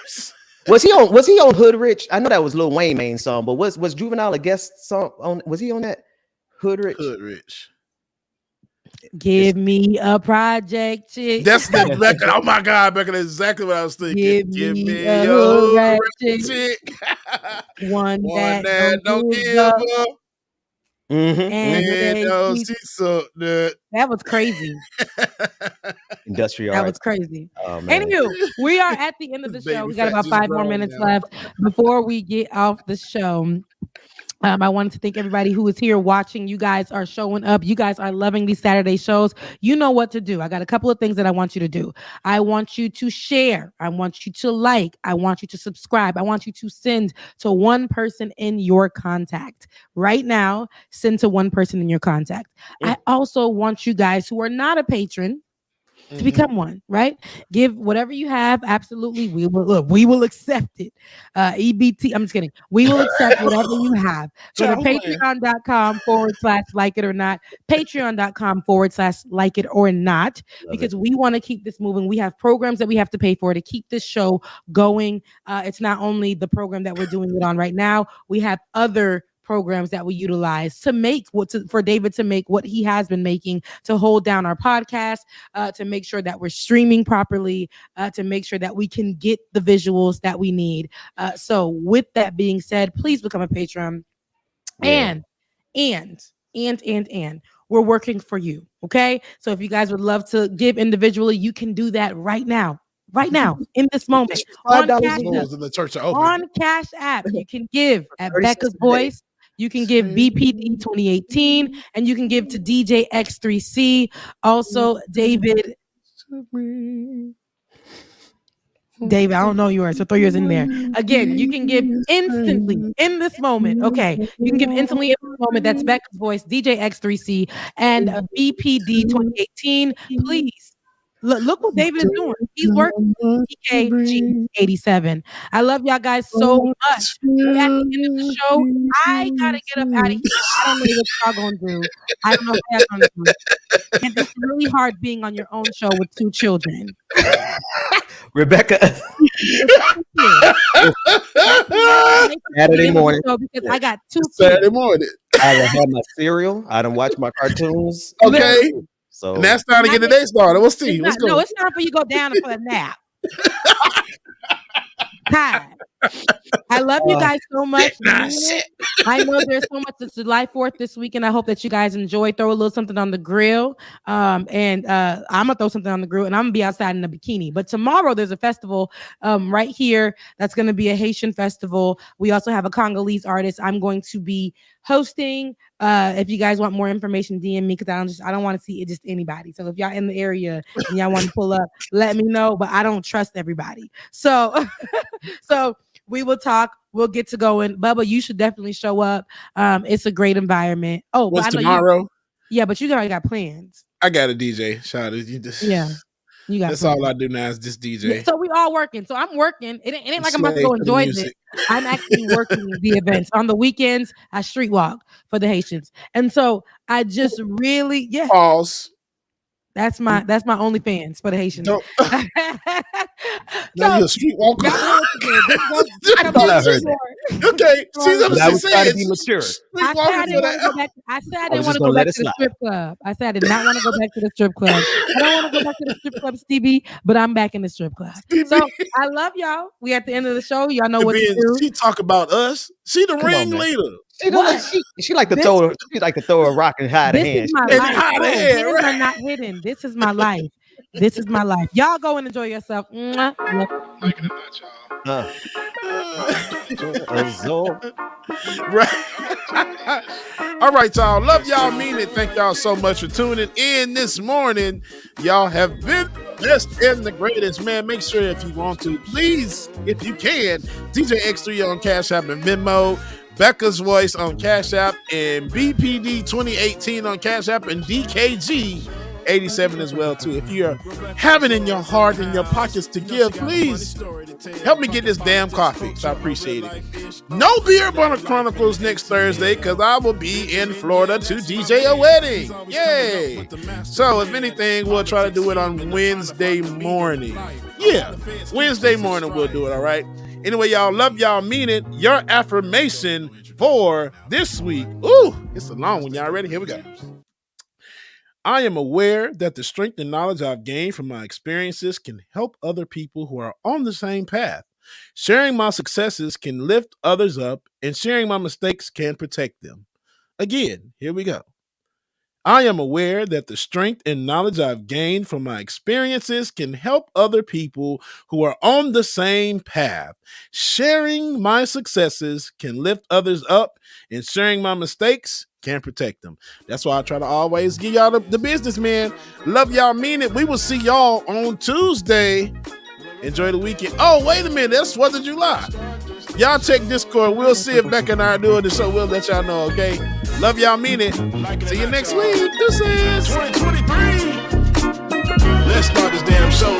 Was he on Hood Rich? I know that was Lil Wayne main song, but was Juvenile a guest song on? Was he on that Hood Rich? Hood Rich. Give me a project chick. That's Rebecca. Oh my God, Rebecca, that's exactly what I was thinking. Give me a hood chick. One that don't give up. And she sucked that. That was crazy. Industrial That arts. was crazy. Oh, man. Anywho, we are at the end of the show. We got about 5 more minutes left before we get off the show. I wanted to thank everybody who is here watching. You guys are showing up. You guys are loving these Saturday shows. You know what to do. I got a couple of things that I want you to do. I want you to share. I want you to like. I want you to subscribe. I want you to send to one person in your contact. Right now, send to one person in your contact. I also want you guys who are not a patron to become one, right? Give whatever you have. Absolutely. We will accept it. EBT. I'm just kidding. We will accept whatever you have. Go to patreon.com/like it or not. Patreon.com/like it or not. Because we want to keep this moving. We have programs that we have to pay for to keep this show going. It's not only the program that we're doing it on right now. We have other programs that we utilize to make for David to make what he has been making, to hold down our podcast, to make sure that we're streaming properly, to make sure that we can get the visuals that we need. So with that being said, please become a patron. And we're working for you. Okay. So if you guys would love to give individually, you can do that right now. Right now, in this moment, on Cash App, you can give at Becca's Voice. You can give BPD 2018, and you can give to DJ X3C. Also, David, I don't know yours, so throw yours in there. Again, you can give instantly in this moment. Okay, you can give instantly in this moment. That's Becca's Voice, DJ X3C, and BPD 2018. Please. Look what David is doing. He's working. PKG87. I love y'all guys so much. We're at the end of the show. I gotta get up out of here. I don't know what y'all gonna do. I don't know what y'all gonna do. And it's really hard being on your own show with 2 children. Rebecca. Saturday morning. Because I got 2 kids. Saturday morning. I done had my cereal. I done watched my cartoons. Okay. So and that's time to get the day started. We'll see. Let's go. No, it's time for you to go down and for a nap. Hi. I love you guys so much. I know there's so much. It's July 4th this weekend. I hope that you guys enjoy. Throw a little something on the grill. And I'm gonna throw something on the grill, and I'm gonna be outside in a bikini. But tomorrow there's a festival right here. That's gonna be a Haitian festival. We also have a Congolese artist. I'm going to be hosting. If you guys want more information, DM me, because I don't want to see it just anybody. So if y'all in the area and y'all want to pull up, let me know. But I don't trust everybody. So so we will talk. We'll get to going. Bubba, you should definitely show up. It's a great environment. Oh, what's tomorrow? Yeah, but you already got plans. I got a DJ. Shout out. You just, yeah. You got that's plans. all I do now is just DJ. Yeah, so we all working. So I'm working. It ain't like I'm about to go enjoy this. I'm actually working the events. On the weekends, I street walk for the Haitians. And so I just really, Pause. That's my OnlyFans for the Haitians. No. You're a street walker. I thought I heard that. Okay, she's trying to be mature. I said I didn't want to go back to the strip club. I said I did not want to go back to the strip club. I don't want to go back to the strip club, Stevie, but I'm back in the strip club. So I love y'all. We at the end of the show. Y'all know what to do. She talk about us. She the ringleader. She like to throw a rock and hide a hand. This is my life. Hands are not hidden. This is my life. This is my life. Y'all go and enjoy yourself. Right. All right, y'all. Love y'all, mean it. Thank y'all so much for tuning in this morning. Y'all have been best and the greatest, man. Make sure if you want to, please, if you can, DJ X3 on Cash App and Venmo. Becca's Voice on Cash App, and BPD 2018 on Cash App, and DKG 87 as well too. If you're having in your heart and your pockets to give, please help me get this damn coffee. So I appreciate it. No Beer Burner Chronicles next Thursday, because I will be in Florida to DJ a wedding. Yay! So if anything, we'll try to do it on Wednesday morning. Yeah, Wednesday morning we'll do it. All right. Anyway, y'all, love y'all, mean it. Your affirmation for this week. Ooh, it's a long one. Y'all ready? Here we go. I am aware that the strength and knowledge I've gained from my experiences can help other people who are on the same path. Sharing my successes can lift others up, and sharing my mistakes can protect them. Again, here we go. I am aware that the strength and knowledge I've gained from my experiences can help other people who are on the same path. Sharing my successes can lift others up, and sharing my mistakes can protect them. That's why I try to always give y'all the business, man. Love y'all, mean it. We will see y'all on Tuesday. Enjoy the weekend. Oh, wait a minute. That's 4th of July. Y'all check Discord. We'll see if Becca and I are doing this, so we'll let y'all know, okay? Love y'all, mean it. See you next week. This is 2023. Let's start this damn show.